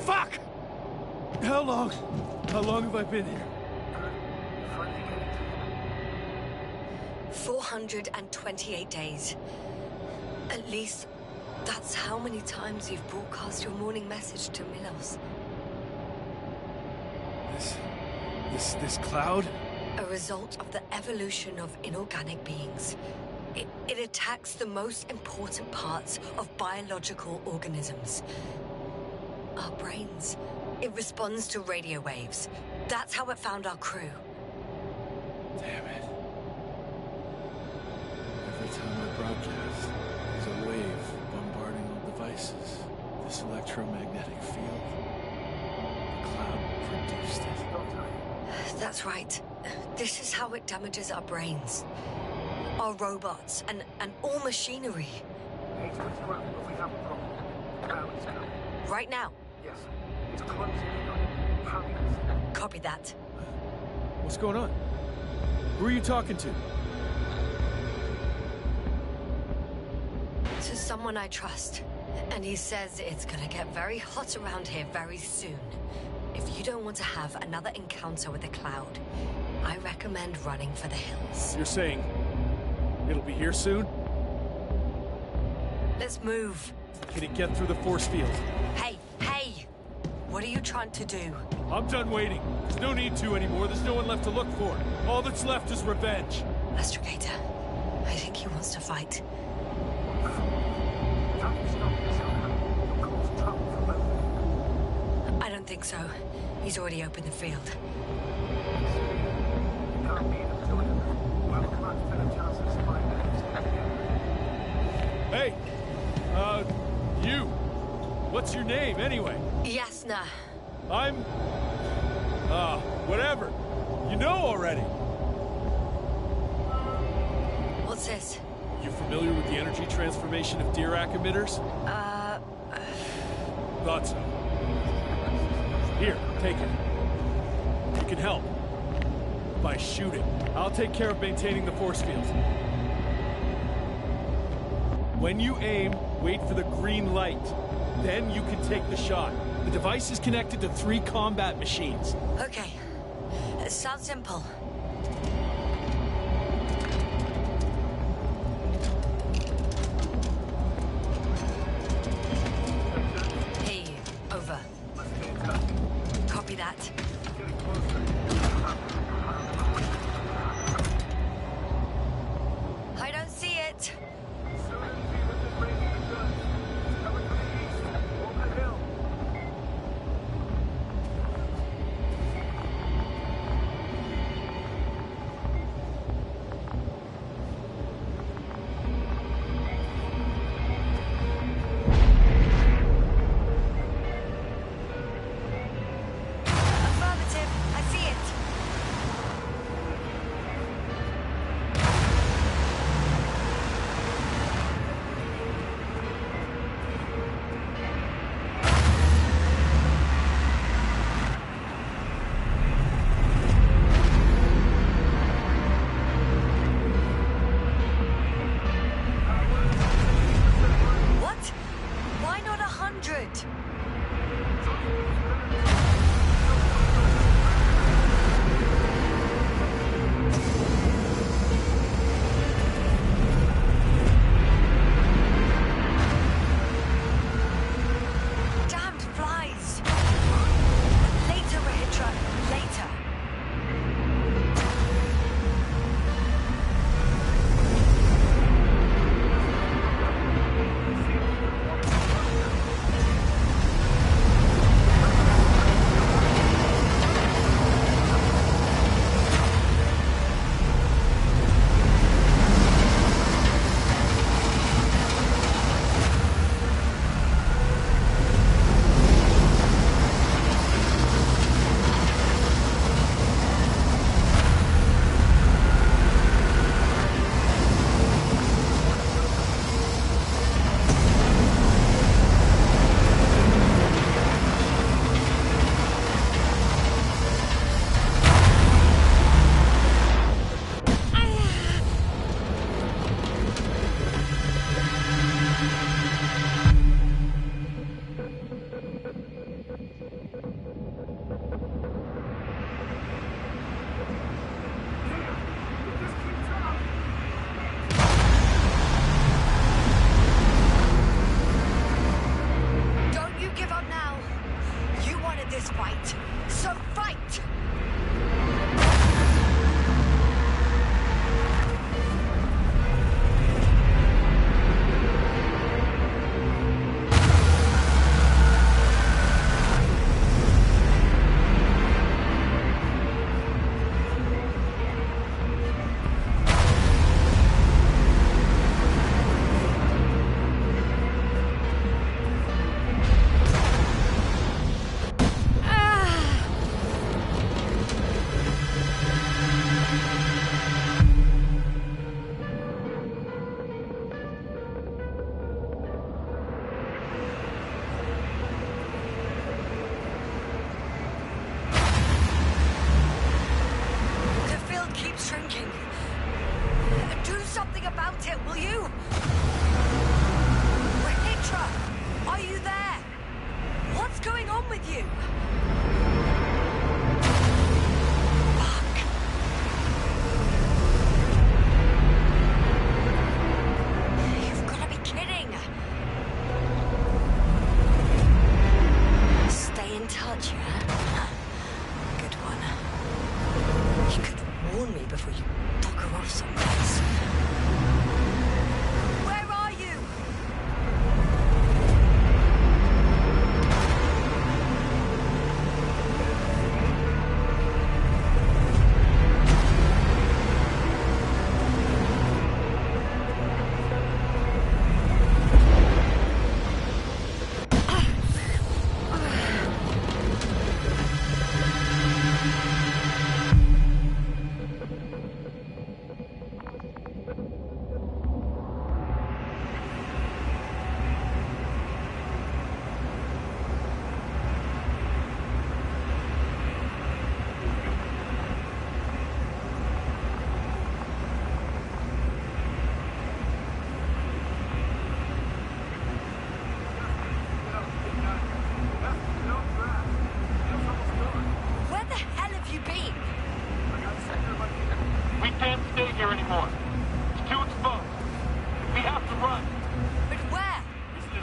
Fuck! How long? How long have I been here? 428 days. At least, that's how many times you've broadcast your morning message to Milos. This cloud? A result of the evolution of inorganic beings. It attacks the most important parts of biological organisms. Our brains. It responds to radio waves. That's how it found our crew. Damn it. Every time I broadcast, there's a wave bombarding all devices. This electromagnetic field. The cloud produced it. That's right. This is how it damages our brains. Our robots and all machinery. Hey, it's good to run, but we have a problem. The cloud is coming. Right now. Yes, it's closing in on you. Hurry us. Copy that. What's going on? Who are you talking to? To someone I trust. And he says it's gonna get very hot around here very soon. If you don't want to have another encounter with the cloud, I recommend running for the hills. You're saying it'll be here soon? Let's move. Can it get through the force field? Hey! What are you trying to do? I'm done waiting. There's no need to anymore. There's no one left to look for. All that's left is revenge. Astrogator, I think he wants to fight. I don't think so. He's already opened the field. Hey! You! What's your name, anyway? Yasna. I'm... whatever. You know already. What's this? You familiar with the energy transformation of Dirac emitters? Thought so. Here, take it. You can help. By shooting. I'll take care of maintaining the force field. When you aim, wait for the green light. Then you can take the shot. The device is connected to 3 combat machines. Okay. It sounds simple. Hey, over. Copy that. I don't see it.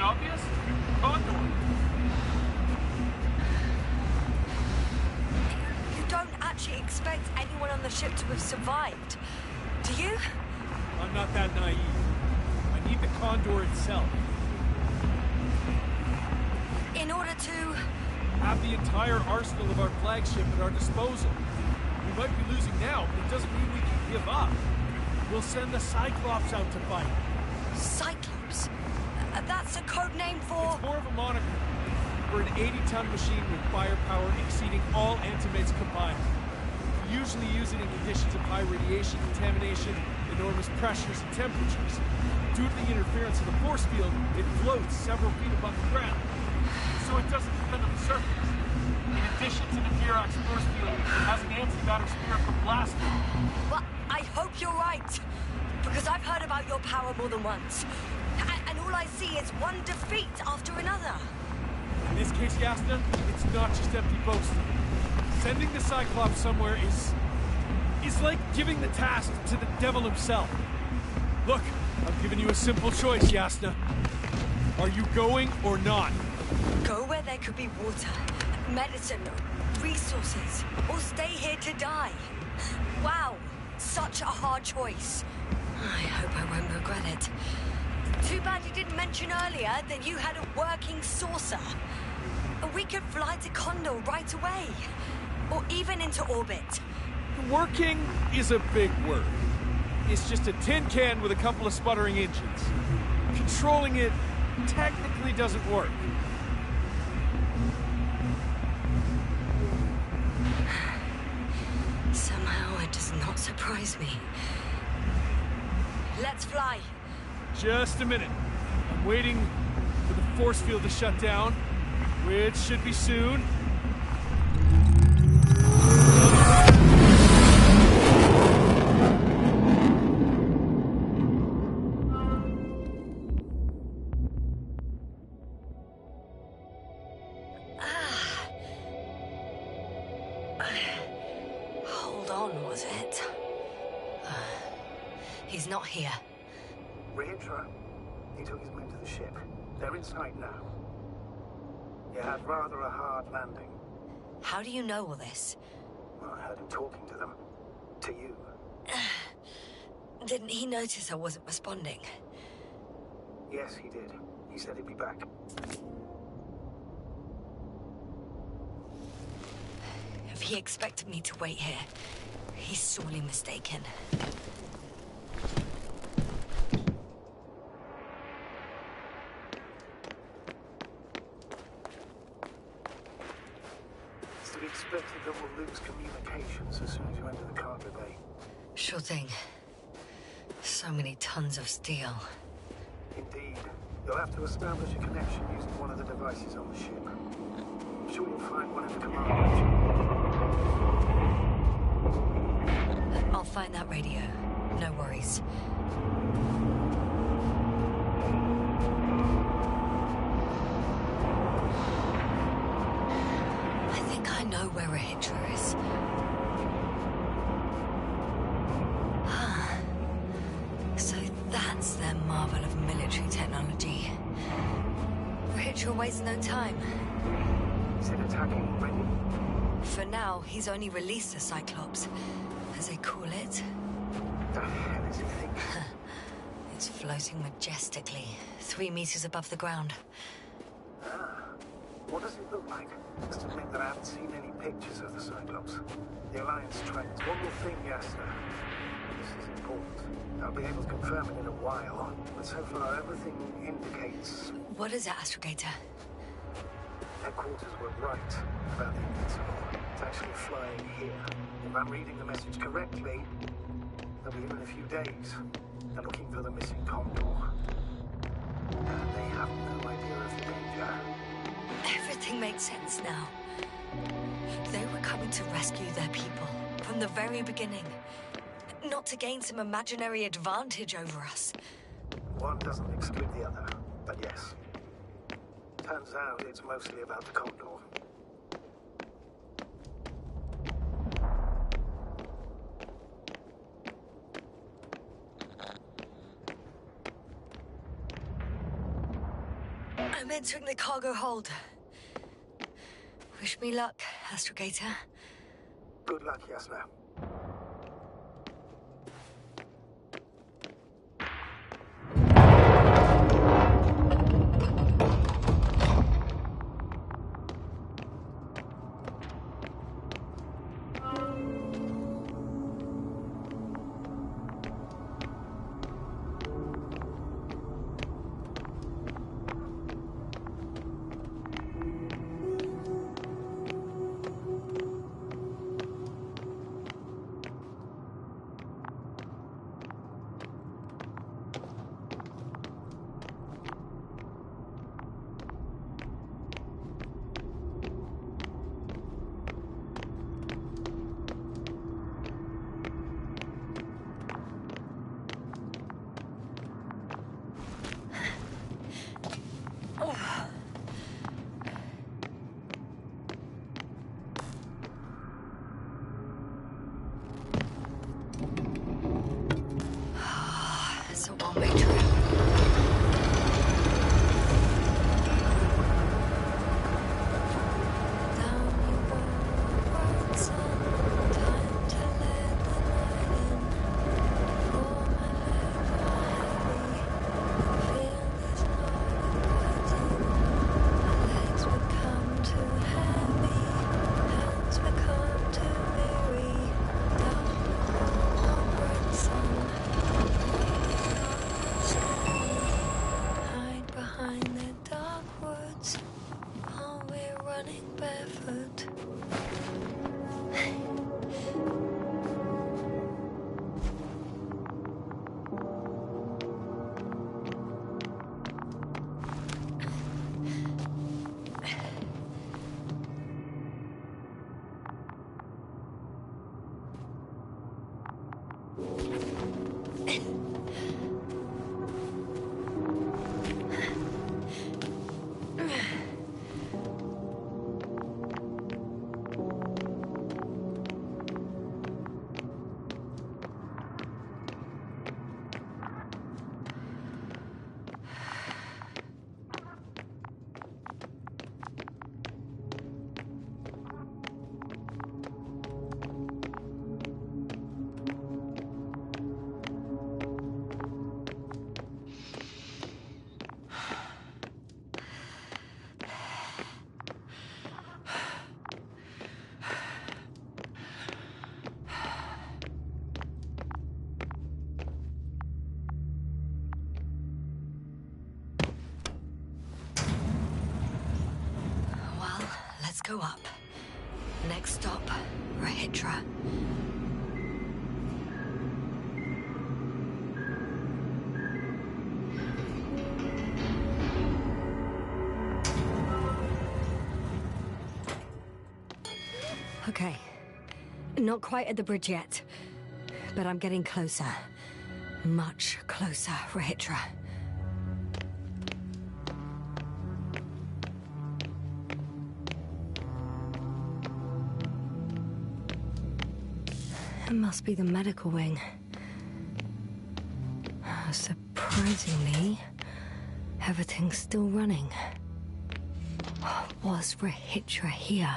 Wasn't obvious? Condor. You don't actually expect anyone on the ship to have survived, do you? I'm not that naive. I need the Condor itself. In order to... Have the entire arsenal of our flagship at our disposal. We might be losing now, but it doesn't mean we can give up. We'll send the Cyclops out to fight. Cyclops? That's a code name for... It's more of a moniker. We're an 80-ton machine with firepower exceeding all Antimates combined. We usually use it in conditions of high radiation contamination, enormous pressures and temperatures. Due to the interference of the force field, it floats several feet above the ground. So it doesn't depend on the surface. In addition to the Dirac force field, it has an antimatter sphere for blasting. Well, I hope you're right. Because I've heard about your power more than once. And all I see is one defeat after another. In this case, Yasna, it's not just empty boasting. Sending the Cyclops somewhere is like giving the task to the devil himself. Look, I've given you a simple choice, Yasna. Are you going or not? Go where there could be water, medicine, resources, or stay here to die. Wow, such a hard choice. I hope I won't regret it. Too bad you didn't mention earlier that you had a working saucer. We could fly to Condor right away, or even into orbit. Working is a big word. It's just a tin can with a couple of sputtering engines. Controlling it technically doesn't work. Somehow it does not surprise me. Let's fly. Just a minute. I'm waiting for the force field to shut down, which should be soon. Hold on, was it? He's not here. Reintro. He took his men to the ship. They're inside now. You had rather a hard landing. How do you know all this? Well, I heard him talking to them. To you. Didn't he notice I wasn't responding? Yes, he did. He said he'd be back. If he expected me to wait here, he's sorely mistaken. It's to be expected that we'll lose communications as soon as you enter the cargo bay. Sure thing. So many tons of steel. Indeed. You'll have to establish a connection using one of the devices on the ship. I'm sure you'll find one in the command module. I'll find that radio. No worries. I think I know where Rahitra is. So that's their marvel of military technology. Rahitra wastes no time. Is it attacking already? For now, he's only released the Cyclops, as they call it. The hell is it thinking? It's floating majestically, 3 meters above the ground. What does it look like? Must admit that I haven't seen any pictures of the Cyclops. The Alliance trains. One more thing, Yasna. This is important. I'll be able to confirm it in a while, but so far everything indicates What is it, Astrogator? headquarters were right about the Invincible. It's actually flying here. If I'm reading the message correctly, they'll be here in a few days. They're looking for the missing Condor. And they have no idea of the danger. Everything makes sense now. They were coming to rescue their people from the very beginning. Not to gain some imaginary advantage over us. One doesn't exclude the other, but yes. Turns out it's mostly about the Condor. I'm entering the cargo hold. Wish me luck, Astrogator. Good luck, Yasna. It's a one-way trip. Behind the dark woods, while we're running barefoot. Well, let's go up. Next stop, Rahitra. Okay. Not quite at the bridge yet, but I'm getting closer. Much closer, Rahitra. It must be the medical wing. Surprisingly, everything's still running. Was Rahitra here?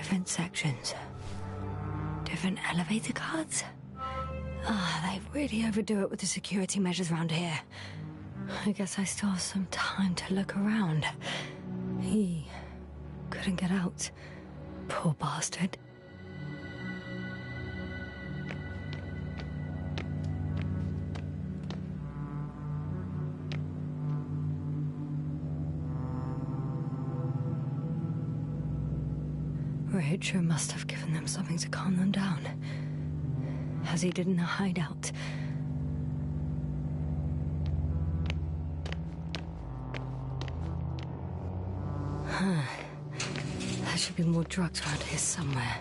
Different sections. Different elevator cards? They really overdo it with the security measures around here. I guess I still have some time to look around. He couldn't get out. Poor bastard. Richard must have given them something to calm them down, as he did in the hideout. There should be more drugs around here somewhere.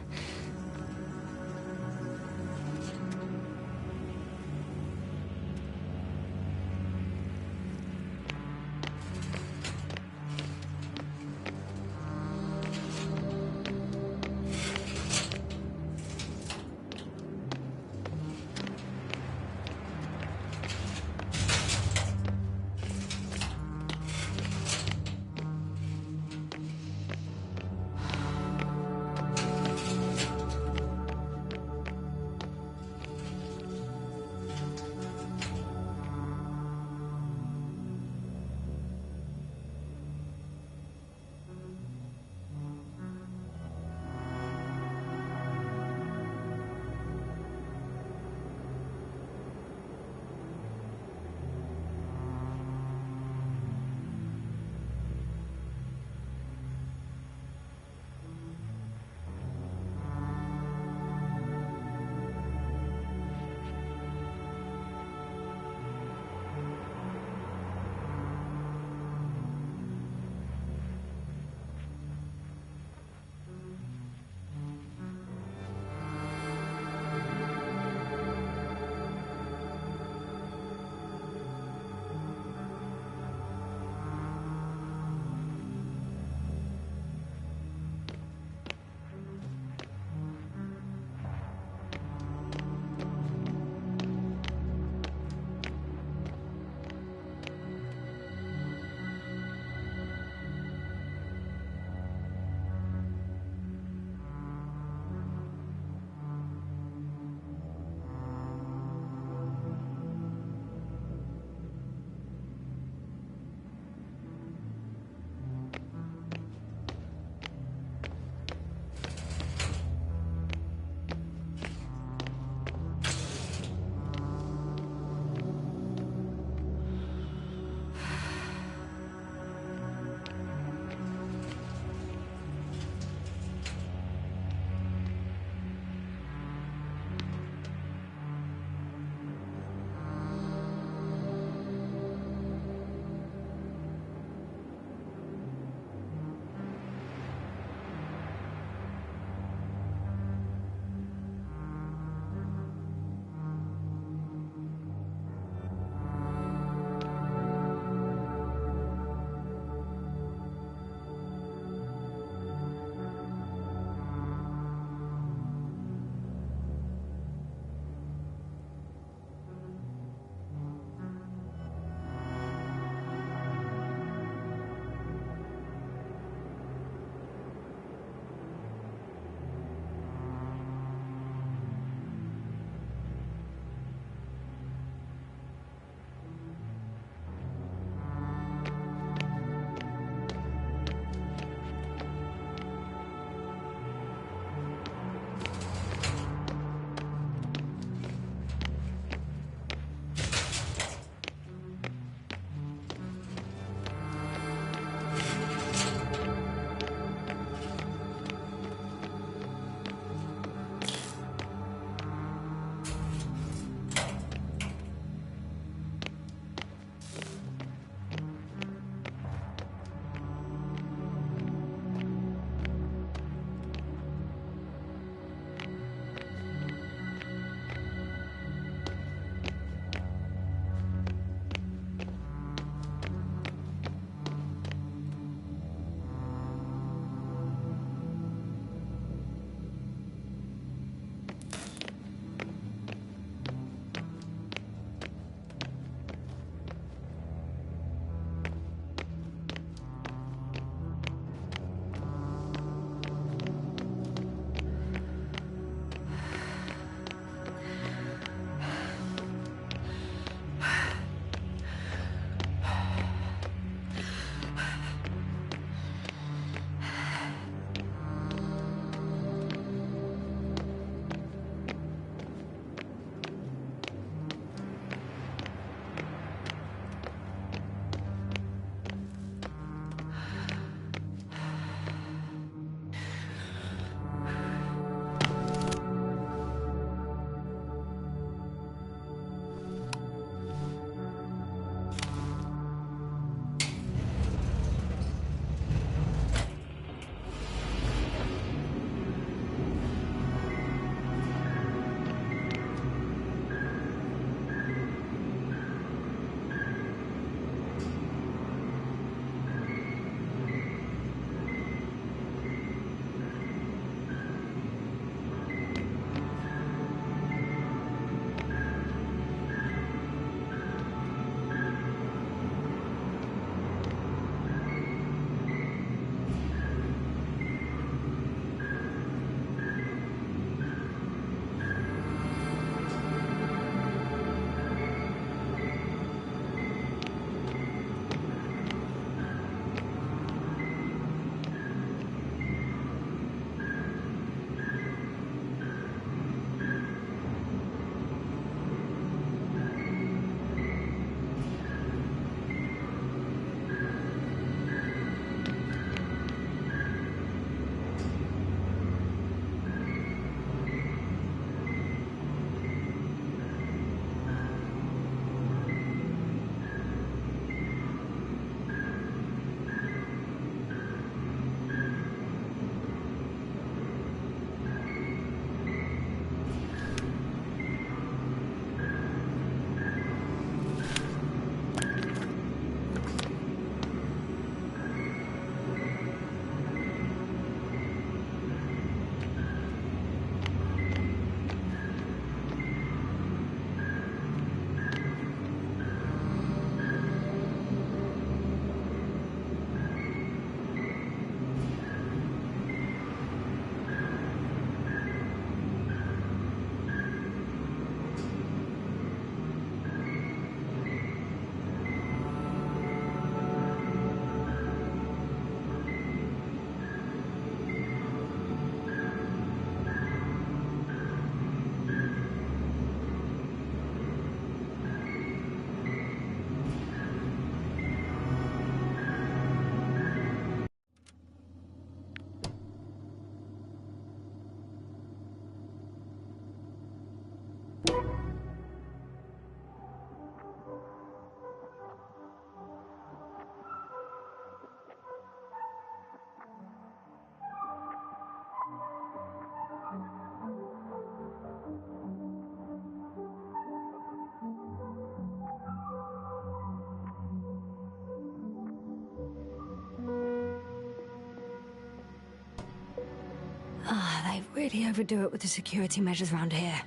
They really overdo it with the security measures around here.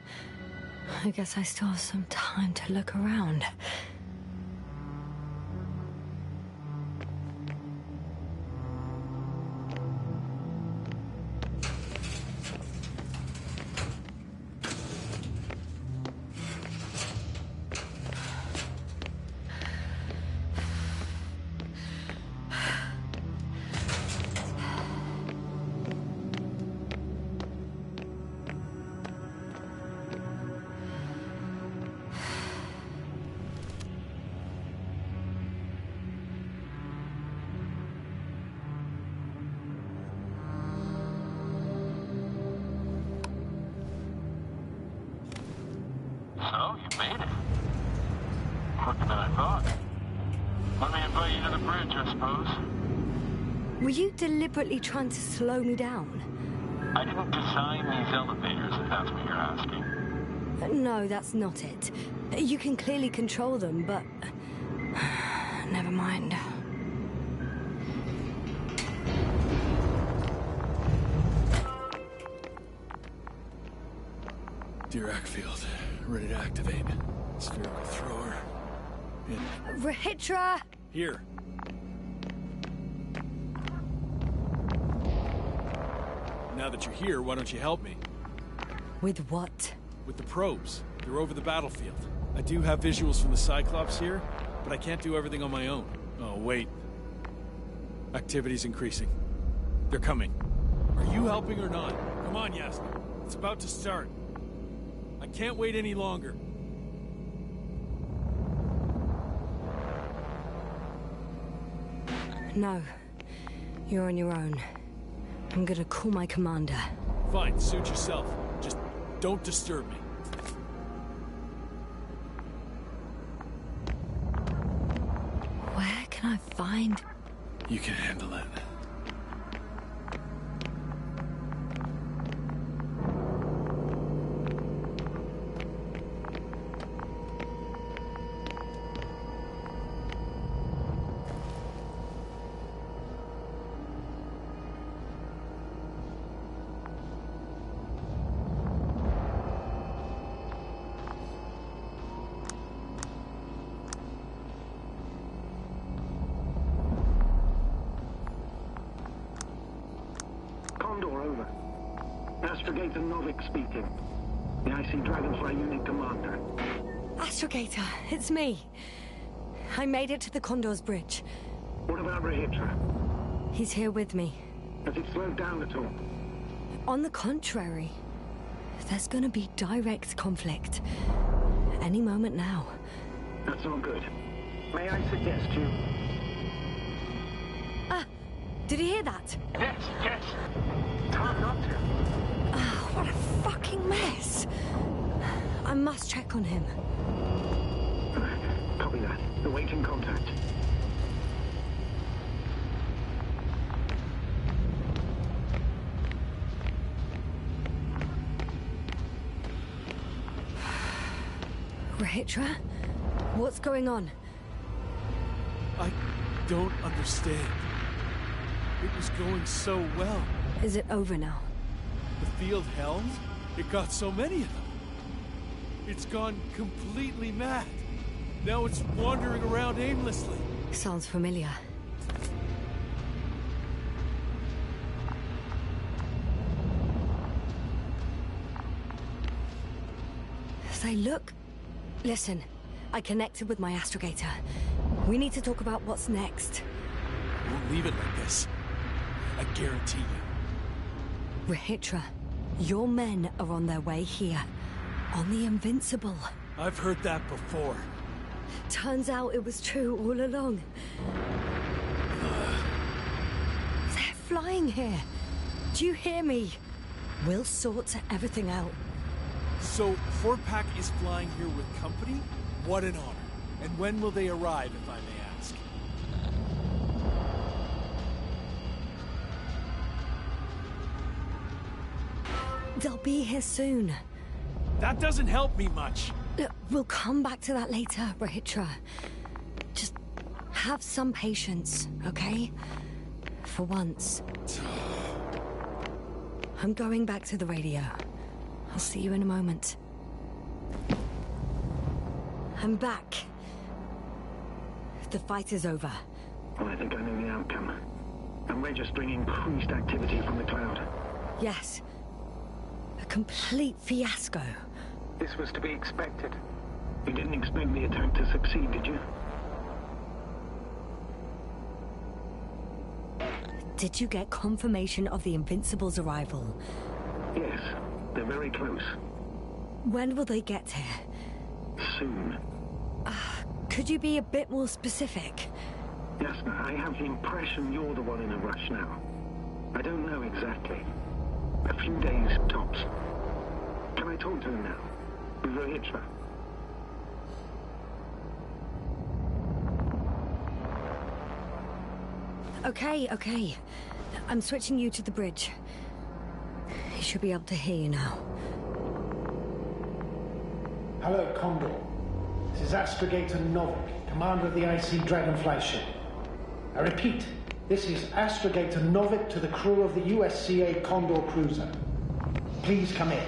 I guess I still have some time to look around. So, you made it. Quicker than I thought. Let me invite you to the bridge, I suppose. Were you deliberately trying to slow me down? I didn't design these elevators, if that's what you're asking. No, that's not it. You can clearly control them, but... Never mind. Dirac field. Ready to activate. Spherical thrower. In. Rahitra! Here. Now that you're here, why don't you help me? With what? With the probes. They're over the battlefield. I do have visuals from the Cyclops here, but I can't do everything on my own. Oh, wait. Activity's increasing. They're coming. Are you helping or not? Come on, Yasna. It's about to start. I can't wait any longer. No. You're on your own. I'm gonna call my commander. Fine, suit yourself. Just don't disturb me. Where can I find... You can handle it. Condor, over. Astrogator Novik speaking. The IC Dragonfly Unit Commander. Astrogator, it's me. I made it to the Condor's bridge. What about Rahitra? He's here with me. Has it slowed down at all? On the contrary, there's gonna be direct conflict. Any moment now. That's all good. May I suggest you... Ah! Did you hear that? Yes, yes. It's hard not to. Ah, what a fucking mess! I must check on him. Copy that. Awaiting contact. Rahitra? What's going on? I don't understand. It was going so well. Is it over now? The field held? It got so many of them. It's gone completely mad. Now it's wandering around aimlessly. Sounds familiar. Say, look. Listen, I connected with my astrogator. We need to talk about what's next. Won't leave it like this. I guarantee you. Rahitra, your men are on their way here. On the Invincible. I've heard that before. Turns out it was true all along. They're flying here. Do you hear me? We'll sort everything out. So, Horpak is flying here with company? What an honor. And when will they arrive, if I may ask? They'll be here soon. That doesn't help me much. Look, we'll come back to that later, Rahitra. Just have some patience, okay? For once. I'm going back to the radio. I'll see you in a moment. I'm back. The fight is over. Well, I think I know the outcome. I'm registering increased activity from the cloud. Yes. A complete fiasco. This was to be expected. You didn't expect the attack to succeed, did you? Did you get confirmation of the Invincible's arrival? Yes, they're very close. When will they get here? Soon. Could you be a bit more specific? Jasna, I have the impression you're the one in a rush now. I don't know exactly. A few days, tops. Can I talk to him now? With Rohitra? Okay. I'm switching you to the bridge. He should be able to hear you now. Hello, Condor. This is Astrogator Novik, commander of the IC Dragonfly ship. I repeat, this is Astrogator Novik to the crew of the USCA Condor cruiser. Please come in.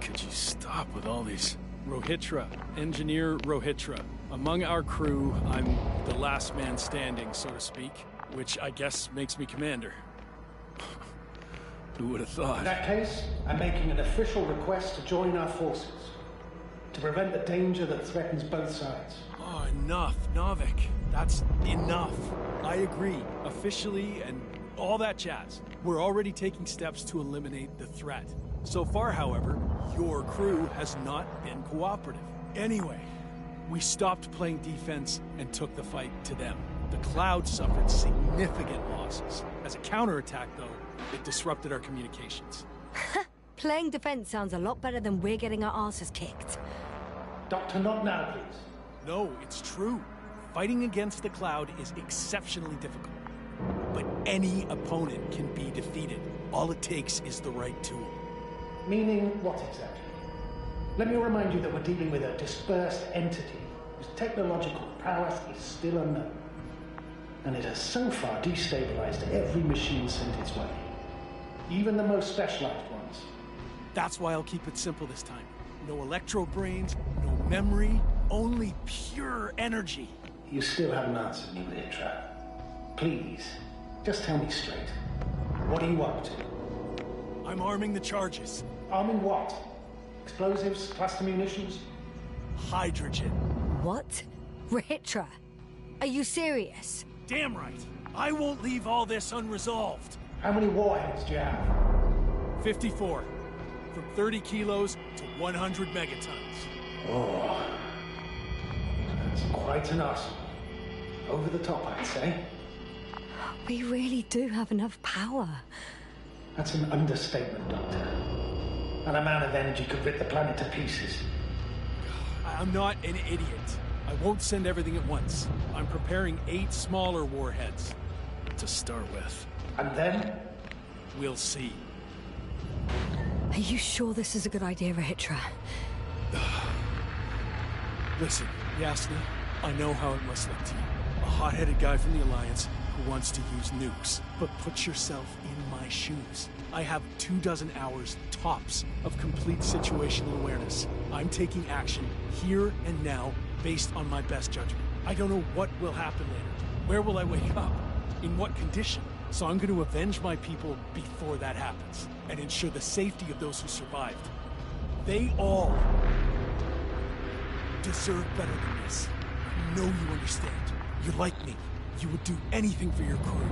Could you stop with all these? Rohitra, Engineer Rohitra. Among our crew, I'm the last man standing, so to speak, which I guess makes me commander. Who would have thought? In that case, I'm making an official request to join our forces to prevent the danger that threatens both sides. Oh, enough, Novik. That's enough. I agree, officially, and all that jazz. We're already taking steps to eliminate the threat. So far, however, your crew has not been cooperative. Anyway, we stopped playing defense and took the fight to them. The Cloud suffered significant losses. As a counterattack, though, it disrupted our communications. Playing defense sounds a lot better than we're getting our asses kicked. Doctor, not now, please. No, it's true. Fighting against the Cloud is exceptionally difficult. But any opponent can be defeated. All it takes is the right tool. Meaning what exactly? Let me remind you that we're dealing with a dispersed entity whose technological prowess is still unknown. And it has so far destabilized every machine sent its way. Even the most specialized ones. That's why I'll keep it simple this time. No electro brains, no memory, only pure energy. You still haven't answered me, Rohitra. Please, just tell me straight. What are you up to? I'm arming the charges. Arming what? Explosives? Cluster munitions? Hydrogen. What? Rohitra? Are you serious? Damn right. I won't leave all this unresolved. How many warheads do you have? 54. From 30 kilos to 100 megatons. Oh. That's quite an arsenal. Over the top, I'd say. We really do have enough power. That's an understatement, Doctor. And a man of energy could rip the planet to pieces. I'm not an idiot. I won't send everything at once. I'm preparing 8 smaller warheads to start with. And then? We'll see. Are you sure this is a good idea, Rohitra? Listen, Jasna, I know how it must look to you. A hot-headed guy from the Alliance who wants to use nukes. But put yourself in my shoes. I have 24 hours tops of complete situational awareness. I'm taking action here and now based on my best judgment. I don't know what will happen later. Where will I wake up? In what condition? So I'm going to avenge my people before that happens and ensure the safety of those who survived. They all deserve better than this. I know you understand. You're like me. You would do anything for your crew.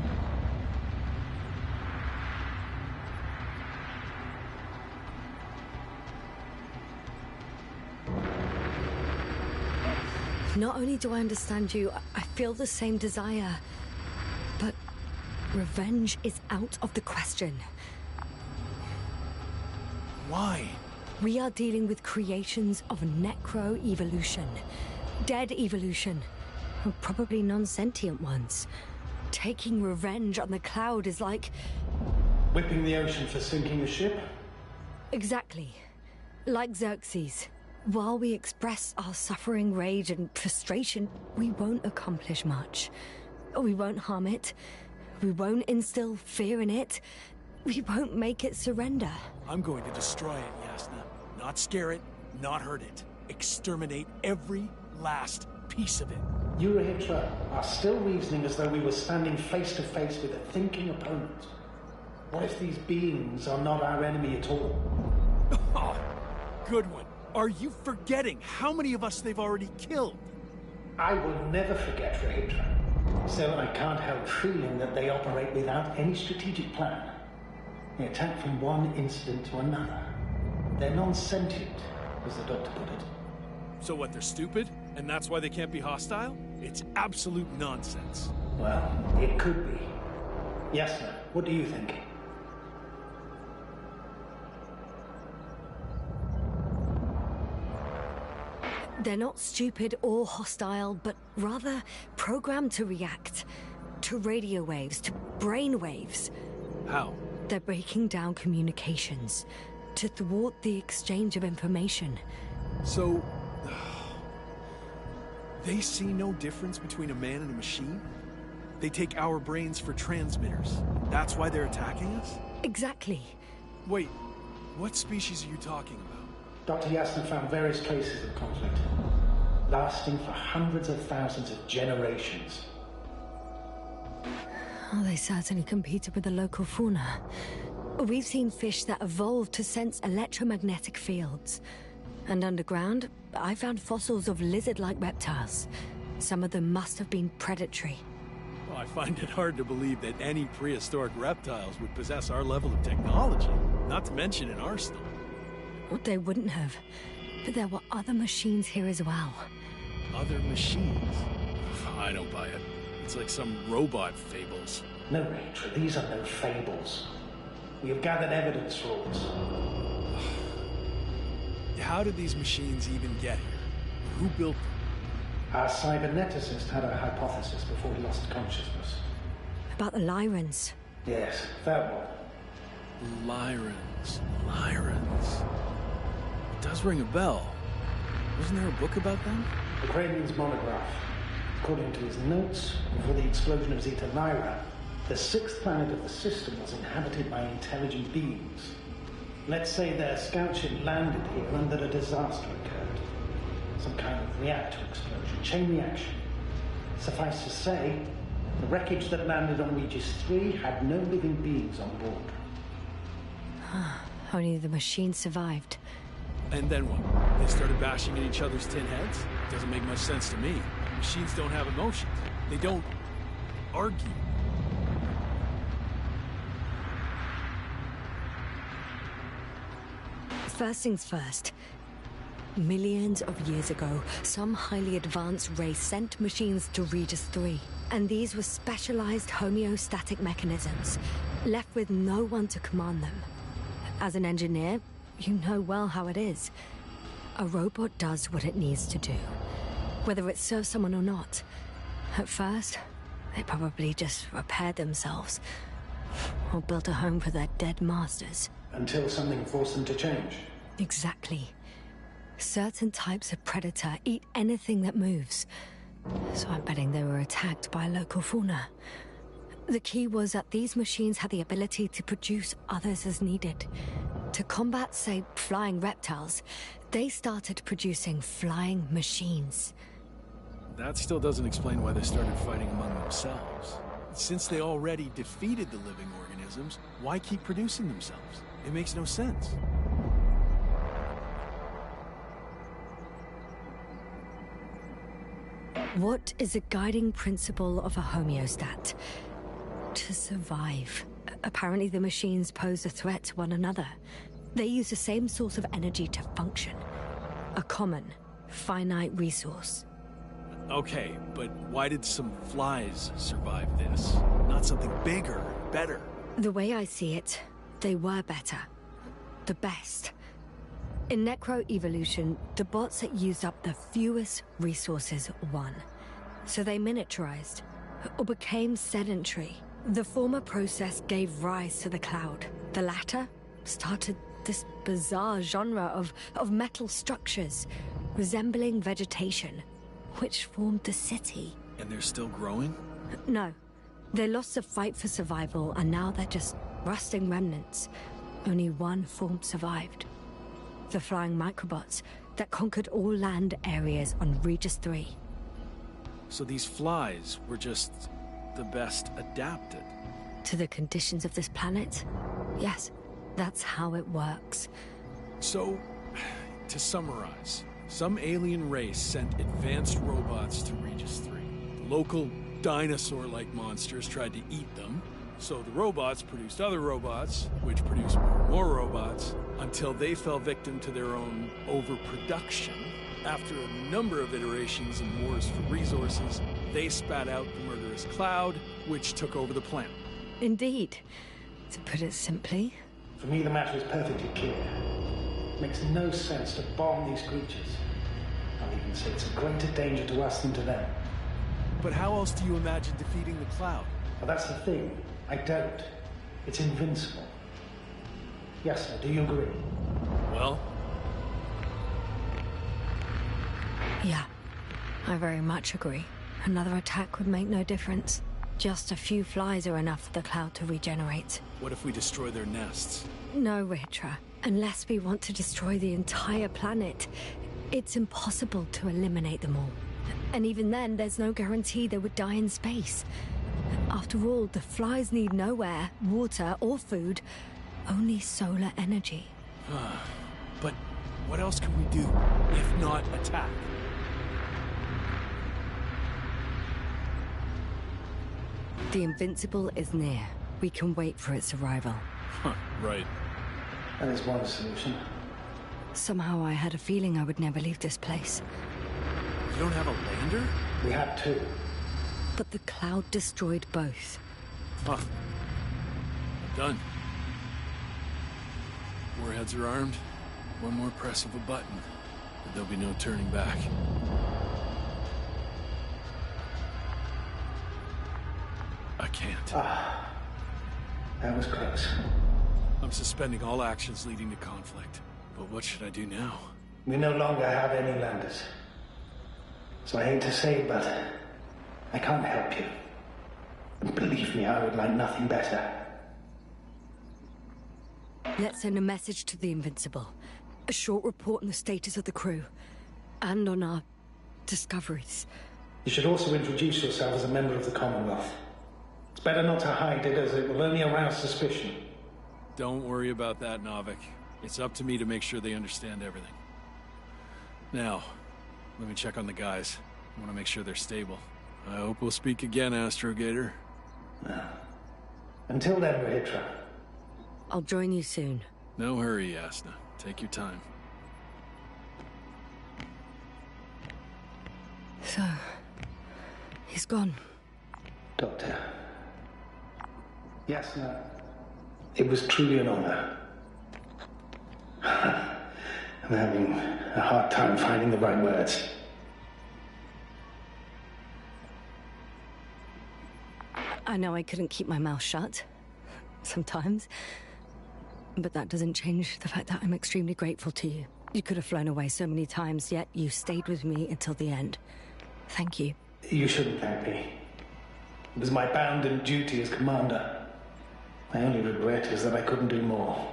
Not only do I understand you, I feel the same desire. But revenge is out of the question. Why? We are dealing with creations of necro-evolution. Dead evolution. Or probably non-sentient ones. Taking revenge on the Cloud is like... Whipping the ocean for sinking a ship? Exactly. Like Xerxes. While we express our suffering, rage, and frustration, we won't accomplish much. We won't harm it. We won't instill fear in it. We won't make it surrender. I'm going to destroy it, Yasna. Not scare it, not hurt it. Exterminate every last piece of it. You, Hitra, are still reasoning as though we were standing face to face with a thinking opponent. What if these beings are not our enemy at all? Oh, good one. Are you forgetting how many of us they've already killed? I will never forget, Hitra. So I can't help feeling that they operate without any strategic plan. They attack from one incident to another. They're non-sentient, as the doctor put it. So what, they're stupid? And that's why they can't be hostile? It's absolute nonsense. Well, it could be. Yasna, what do you think? They're not stupid or hostile, but rather programmed to react. To radio waves, to brain waves. How? They're breaking down communications. To thwart the exchange of information. So... they see no difference between a man and a machine? They take our brains for transmitters. That's why they're attacking us? Exactly. Wait, what species are you talking about? Dr. Yasna found various traces of conflict, lasting for hundreds of thousands of generations. Oh, they certainly competed with the local fauna. We've seen fish that evolved to sense electromagnetic fields. And underground, I found fossils of lizard-like reptiles. Some of them must have been predatory. Well, I find it hard to believe that any prehistoric reptiles would possess our level of technology, not to mention an arsenal. They wouldn't have. But there were other machines here as well. Other machines? I don't buy it. It's like some robot fables. No, Rachel, these are no fables. We have gathered evidence for this. How did these machines even get here? Who built them? Our cyberneticist had a hypothesis before he lost consciousness. About the Lyrans. Yes, that one. Lyrans. It does ring a bell. Wasn't there a book about them? The Cranian's monograph. According to his notes, before the explosion of Zeta Lyra, the sixth planet of the system was inhabited by intelligent beings. Let's say their scout ship landed here and that a disaster occurred. Some kind of reactor explosion, chain reaction. Suffice to say, the wreckage that landed on Regis 3 had no living beings on board. Only the machine survived. And then what? They started bashing at each other's tin heads? Doesn't make much sense to me. Machines don't have emotions. They don't argue. First things first. Millions of years ago, some highly advanced race sent machines to Regis 3. And these were specialized homeostatic mechanisms, left with no one to command them. As an engineer, you know well how it is. A robot does what it needs to do, whether it serves someone or not. At first, they probably just repaired themselves, or built a home for their dead masters. Until something forced them to change. Exactly. Certain types of predator eat anything that moves. So I'm betting they were attacked by local fauna. The key was that these machines had the ability to produce others as needed. To combat, say, flying reptiles, they started producing flying machines. That still doesn't explain why they started fighting among themselves. Since they already defeated the living organisms, why keep producing themselves? It makes no sense. What is a guiding principle of a homeostat? To survive. Apparently the machines pose a threat to one another. They use the same source of energy to function. A common, finite resource. Okay, but why did some flies survive this? Not something bigger, better. The way I see it, they were better. The best. In necroevolution, the bots that used up the fewest resources won. So they miniaturized, or became sedentary. The former process gave rise to the cloud. The latter started this bizarre genre of metal structures, resembling vegetation, which formed the city. And they're still growing? No. They lost the fight for survival, and now they're just rusting remnants. Only one form survived. The flying microbots that conquered all land areas on Regis 3. So these flies were just the best adapted. To the conditions of this planet? Yes, that's how it works. So, to summarize, some alien race sent advanced robots to Regis 3. The local dinosaur-like monsters tried to eat them, so the robots produced other robots, which produced more and more robots, until they fell victim to their own overproduction. After a number of iterations and wars for resources, they spat out the murderous cloud, which took over the planet. Indeed. To put it simply... For me, the matter is perfectly clear. It makes no sense to bomb these creatures. I'll even say it's a greater danger to us than to them. But how else do you imagine defeating the cloud? But that's the thing. I don't. It's invincible. Yes, sir. Do you agree? Well? Yeah, I very much agree. Another attack would make no difference. Just a few flies are enough for the cloud to regenerate. What if we destroy their nests? No, Ritra. Unless we want to destroy the entire planet, it's impossible to eliminate them all. And even then, there's no guarantee they would die in space. After all, the flies need no air, water, or food, only solar energy. But what else can we do, if not attack? The Invincible is near. We can wait for its arrival. Right. That is one solution. Somehow I had a feeling I would never leave this place. You don't have a lander? We had two. But the cloud destroyed both. Huh. Done. Warheads are armed. One more press of a button, and there'll be no turning back. I can't. That was close. I'm suspending all actions leading to conflict. But what should I do now? We no longer have any landers. So I hate to say it, but I can't help you. And believe me, I would like nothing better. Let's send a message to the Invincible. A short report on the status of the crew. And on our discoveries. You should also introduce yourself as a member of the Commonwealth. It's better not to hide it, as it will only arouse suspicion. Don't worry about that, Novik. It's up to me to make sure they understand everything. Now, let me check on the guys. I want to make sure they're stable. I hope we'll speak again, Astrogator. Until then, Rahitra. I'll join you soon. No hurry, Yasna. Take your time. So... he's gone. Doctor. Yes, no. It was truly an honor. I'm having a hard time finding the right words. I know I couldn't keep my mouth shut. Sometimes. But that doesn't change the fact that I'm extremely grateful to you. You could have flown away so many times, yet you stayed with me until the end. Thank you. You shouldn't thank me. It was my bounden duty as commander. My only regret is that I couldn't do more.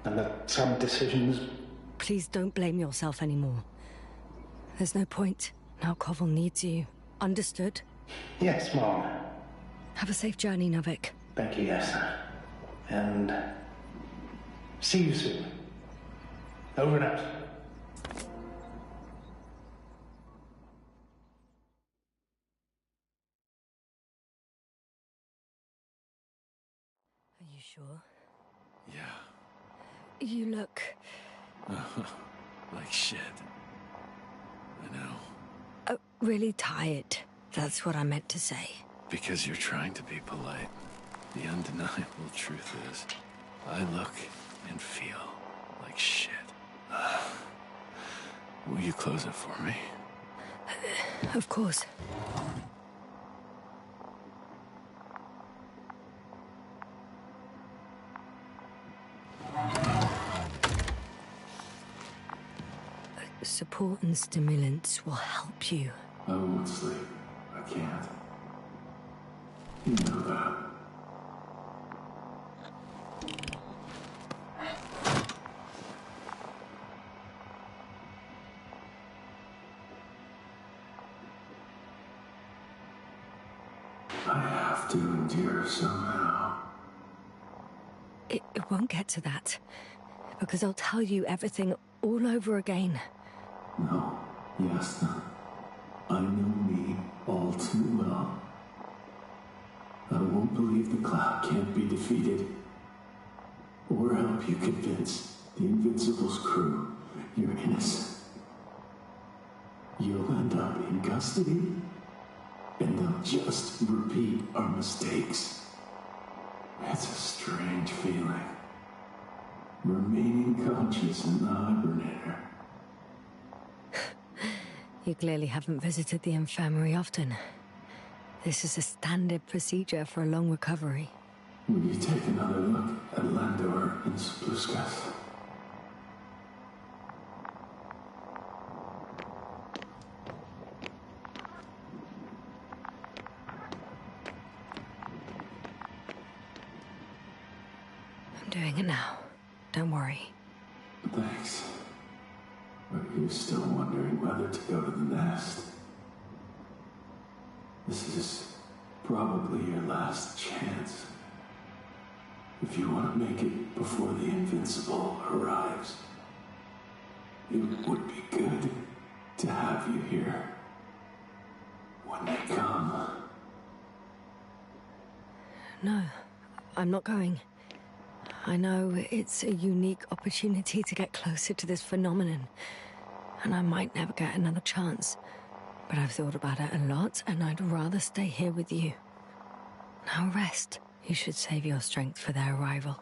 And that some decisions... Please don't blame yourself anymore. There's no point. Now Koval needs you. Understood? Yes, Mom. Have a safe journey, Novik. Thank you, yes. And... see you soon. Over and out. Are you sure? Yeah. You look... like shit. I know. really tired. That's what I meant to say. Because you're trying to be polite. The undeniable truth is, I look and feel like shit. Will you close it for me? Of course. Support and stimulants will help you. I won't sleep. I can't. You know that. I have to endure somehow. It won't get to that. Because I'll tell you everything all over again. No, Yasna. I know me all too well. I won't believe the Cloud can't be defeated. Or help you convince the Invincible's crew you're innocent. You'll end up in custody, and they'll just repeat our mistakes. It's a strange feeling. Remaining conscious in the hibernator. You clearly haven't visited the infirmary often. This is a standard procedure for a long recovery. Will you take another look at Landor and Spluskas? I'm doing it now. Don't worry. Thanks. But you're still wondering whether to go to the nest. This is probably your last chance. If you want to make it before the Invincible arrives, it would be good to have you here when they come. No, I'm not going. I know it's a unique opportunity to get closer to this phenomenon, and I might never get another chance. But I've thought about it a lot, and I'd rather stay here with you. Now rest. You should save your strength for their arrival.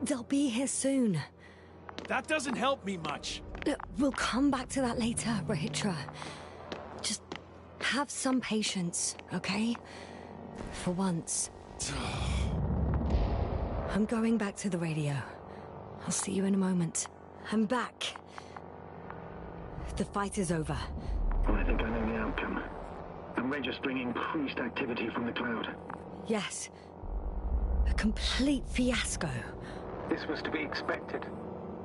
They'll be here soon. That doesn't help me much. Look, we'll come back to that later, Rahitra. Just have some patience, okay? For once. I'm going back to the radio. I'll see you in a moment. I'm back. The fight is over. Well, I think I know the outcome. I'm registering increased activity from the cloud. Yes. A complete fiasco. This was to be expected.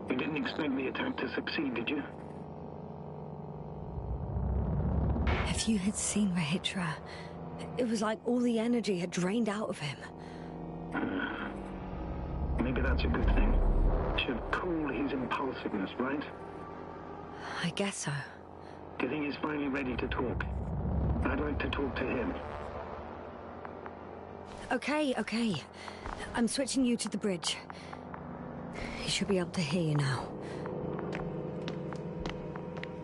You didn't expect the attack to succeed, did you? If you had seen Rahitra, it was like all the energy had drained out of him. Maybe that's a good thing. Should cool his impulsiveness, right? I guess so. Do you think he's finally ready to talk? I'd like to talk to him. Okay. I'm switching you to the bridge. He should be able to hear you now.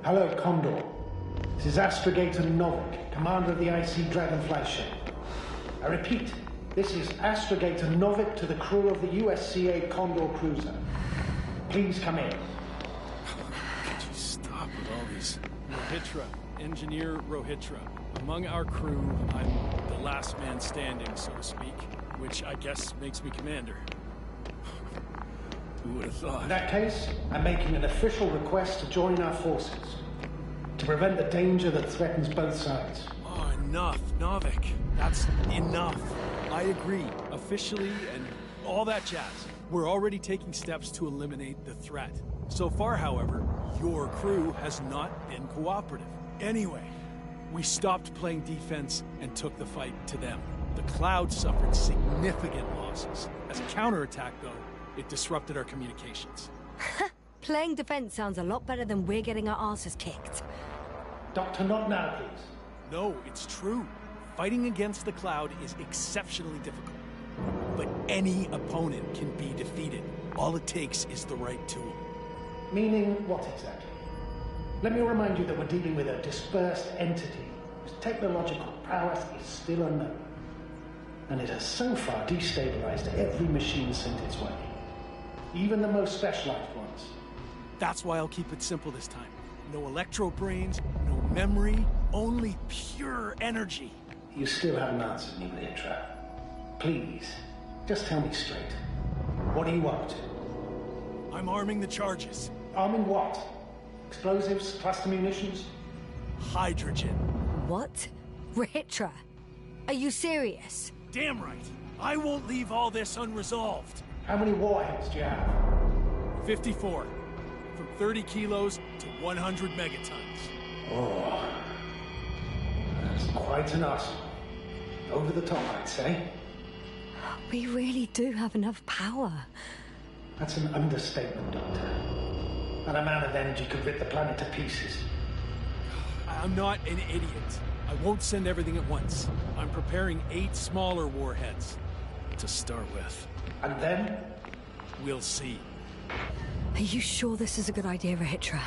Hello, Condor. This is Astrogator Novik, commander of the IC Dragonfly ship. I repeat, this is Astrogator Novik to the crew of the USCA Condor cruiser. Please come in. Could you stop with all these? Rohitra, Engineer Rohitra. Among our crew, I'm the last man standing, so to speak, which I guess makes me commander. Who would have thought? In that case, I'm making an official request to join our forces to prevent the danger that threatens both sides. Oh, enough, Novik. That's enough. I agree, officially, and all that jazz. We're already taking steps to eliminate the threat. So far, however, your crew has not been cooperative. Anyway, we stopped playing defense and took the fight to them. The Cloud suffered significant losses. As a counterattack, though, it disrupted our communications. Playing defense sounds a lot better than we're getting our asses kicked. Doctor, not now, please. No, it's true. Fighting against the Cloud is exceptionally difficult. But any opponent can be defeated. All it takes is the right tool. Meaning what exactly? Let me remind you that we're dealing with a dispersed entity whose technological prowess is still unknown. And it has so far destabilized every machine sent its way. Even the most specialized ones. That's why I'll keep it simple this time. No electro brains, no memory, only pure energy. You still haven't answered me, Rahitra. Please, just tell me straight. What are you up to? I'm arming the charges. Arming what? Explosives? Cluster munitions? Hydrogen. What? Rahitra? Are you serious? Damn right. I won't leave all this unresolved. How many warheads do you have? 54. From 30 kilos to 100 megatons. Oh. That's quite an arsenal. Over the top, I'd say. We really do have enough power. That's an understatement, Doctor. That amount of energy could rip the planet to pieces. I'm not an idiot. I won't send everything at once. I'm preparing 8 smaller warheads to start with. And then? We'll see. Are you sure this is a good idea, Rahitra?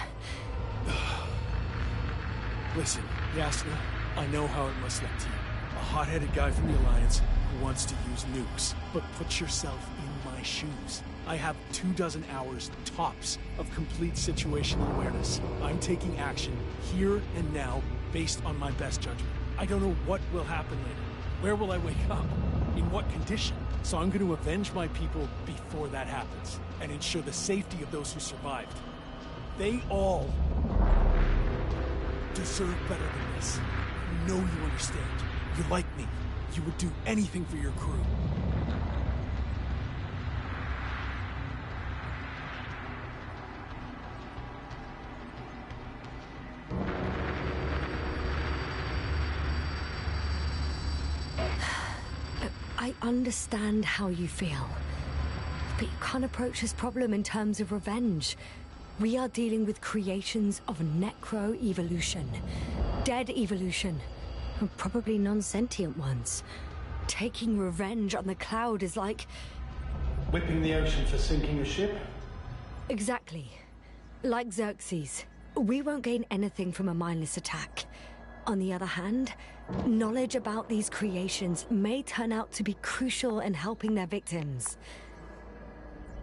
Listen, Yasna, I know how it must look to you. A hot-headed guy from the Alliance who wants to use nukes. But put yourself in my shoes. I have 24 hours tops of complete situational awareness. I'm taking action here and now based on my best judgment. I don't know what will happen later. Where will I wake up? In what condition? So I'm going to avenge my people before that happens and ensure the safety of those who survived. They all deserve better than this. I know you understand. You like me. You would do anything for your crew. I understand how you feel. But you can't approach this problem in terms of revenge. We are dealing with creations of necro-evolution. Dead evolution. And probably non-sentient ones. Taking revenge on the Cloud is like... Whipping the ocean for sinking a ship? Exactly. Like Xerxes. We won't gain anything from a mindless attack. On the other hand, knowledge about these creations may turn out to be crucial in helping their victims.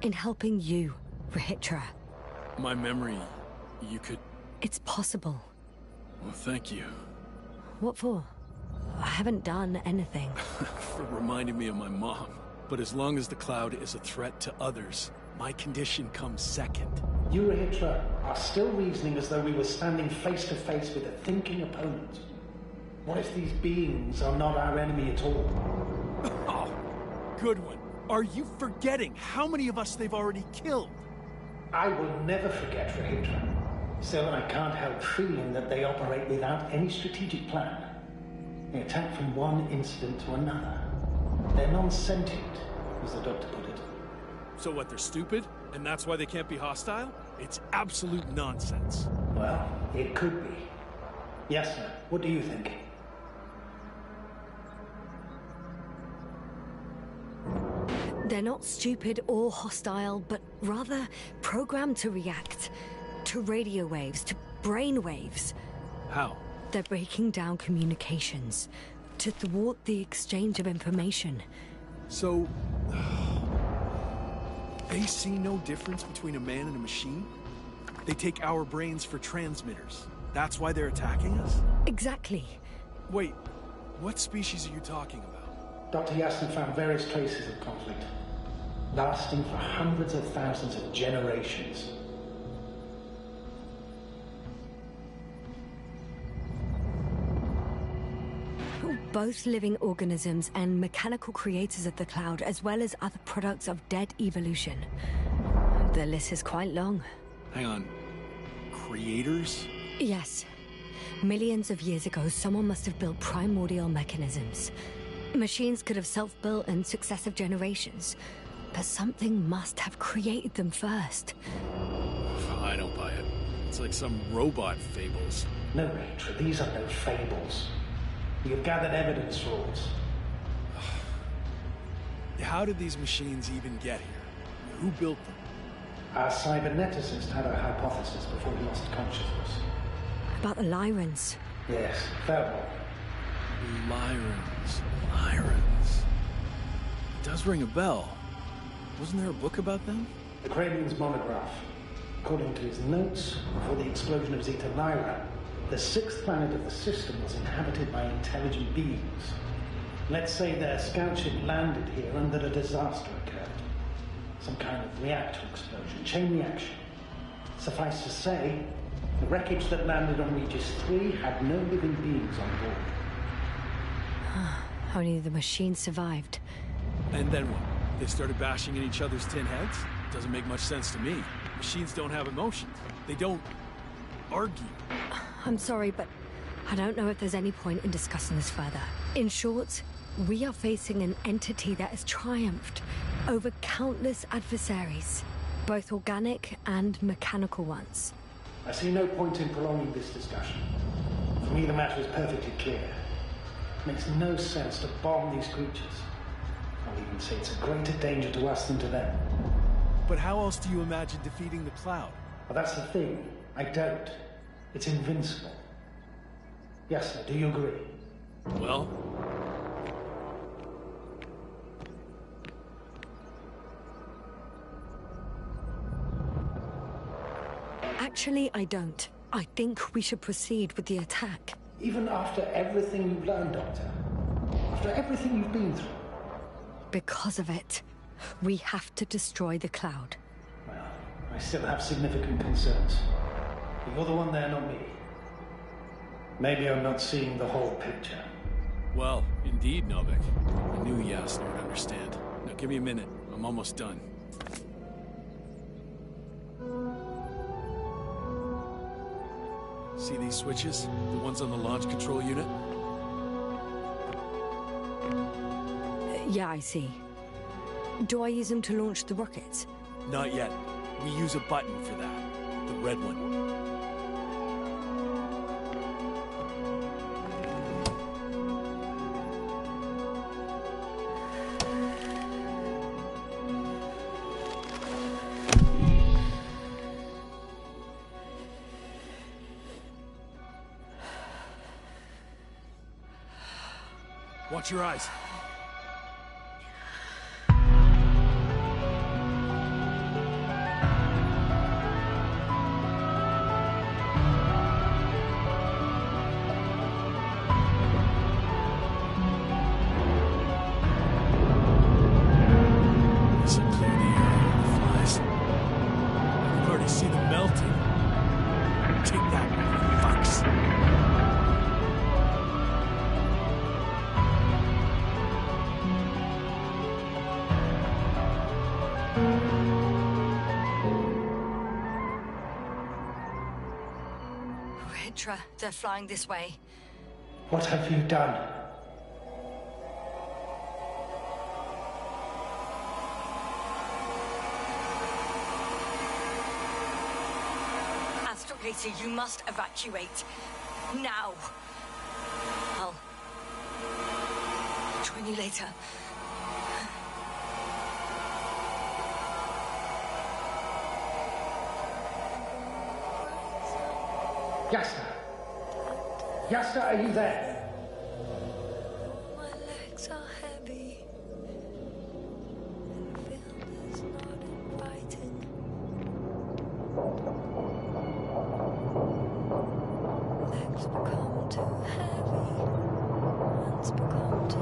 In helping you, Rahitra. My memory, you could... It's possible. Well, thank you. What for? I haven't done anything. For reminding me of my mom. But as long as the Cloud is a threat to others, my condition comes second. You, Rahitra, are still reasoning as though we were standing face to face with a thinking opponent. What if these beings are not our enemy at all? Oh, good one. Are you forgetting how many of us they've already killed? I will never forget, Rahitra. Still, I can't help feeling that they operate without any strategic plan. They attack from one incident to another. They're non-sentient, as the doctor put it. So what, they're stupid? And that's why they can't be hostile? It's absolute nonsense. Well, it could be. Yes, sir. What do you think? They're not stupid or hostile, but rather programmed to react. To radio waves, to brain waves. How? They're breaking down communications. To thwart the exchange of information. So... they see no difference between a man and a machine? They take our brains for transmitters. That's why they're attacking us? Exactly. Wait, what species are you talking about? Dr. Yassin found various traces of conflict, lasting for hundreds of thousands of generations. Both living organisms and mechanical creators of the Cloud, as well as other products of dead evolution. The list is quite long. Hang on. Creators? Yes. Millions of years ago, someone must have built primordial mechanisms. Machines could have self-built in successive generations, but something must have created them first. I don't buy it. It's like some robot fables. No, Rachel, these are no fables. We have gathered evidence for it. How did these machines even get here? Who built them? Our cyberneticist had a hypothesis before he lost consciousness. About the Lyrans. Yes, fair one. Lyrans. It does ring a bell. Wasn't there a book about them? The Cranian's monograph. According to his notes, before the explosion of Zeta Lyra, the sixth planet of the system was inhabited by intelligent beings. Let's say their scout ship landed here and that a disaster occurred. Some kind of reactor explosion, chain reaction. Suffice to say, the wreckage that landed on Regis 3 had no living beings on board. Only the machine survived. And then what? They started bashing in each other's tin heads? Doesn't make much sense to me. Machines don't have emotions. They don't argue. I'm sorry, but I don't know if there's any point in discussing this further. In short, we are facing an entity that has triumphed over countless adversaries, both organic and mechanical ones. I see no point in prolonging this discussion. For me, the matter is perfectly clear. It makes no sense to bomb these creatures. I'll even say it's a greater danger to us than to them. But how else do you imagine defeating the Cloud? Well, that's the thing. I don't. It's invincible. Yes, sir, do you agree? Well... Actually, I don't. I think we should proceed with the attack. Even after everything you've learned, Doctor? After everything you've been through? Because of it, we have to destroy the Cloud. Well, I still have significant concerns. But you're the one there, not me. Maybe I'm not seeing the whole picture. Well, indeed, Novik. I knew Yasna would understand. Now give me a minute. I'm almost done. See these switches? The ones on the launch control unit? Yeah, I see. Do I use them to launch the rockets? Not yet. We use a button for that. The red one. Watch your eyes. Hitra. They're flying this way. What have you done? Astrogator, you must evacuate. Now. I'll join you later. Yasta! Yasta, are you there? My legs are heavy. And feel is not inviting. Legs become too heavy. Hands become too...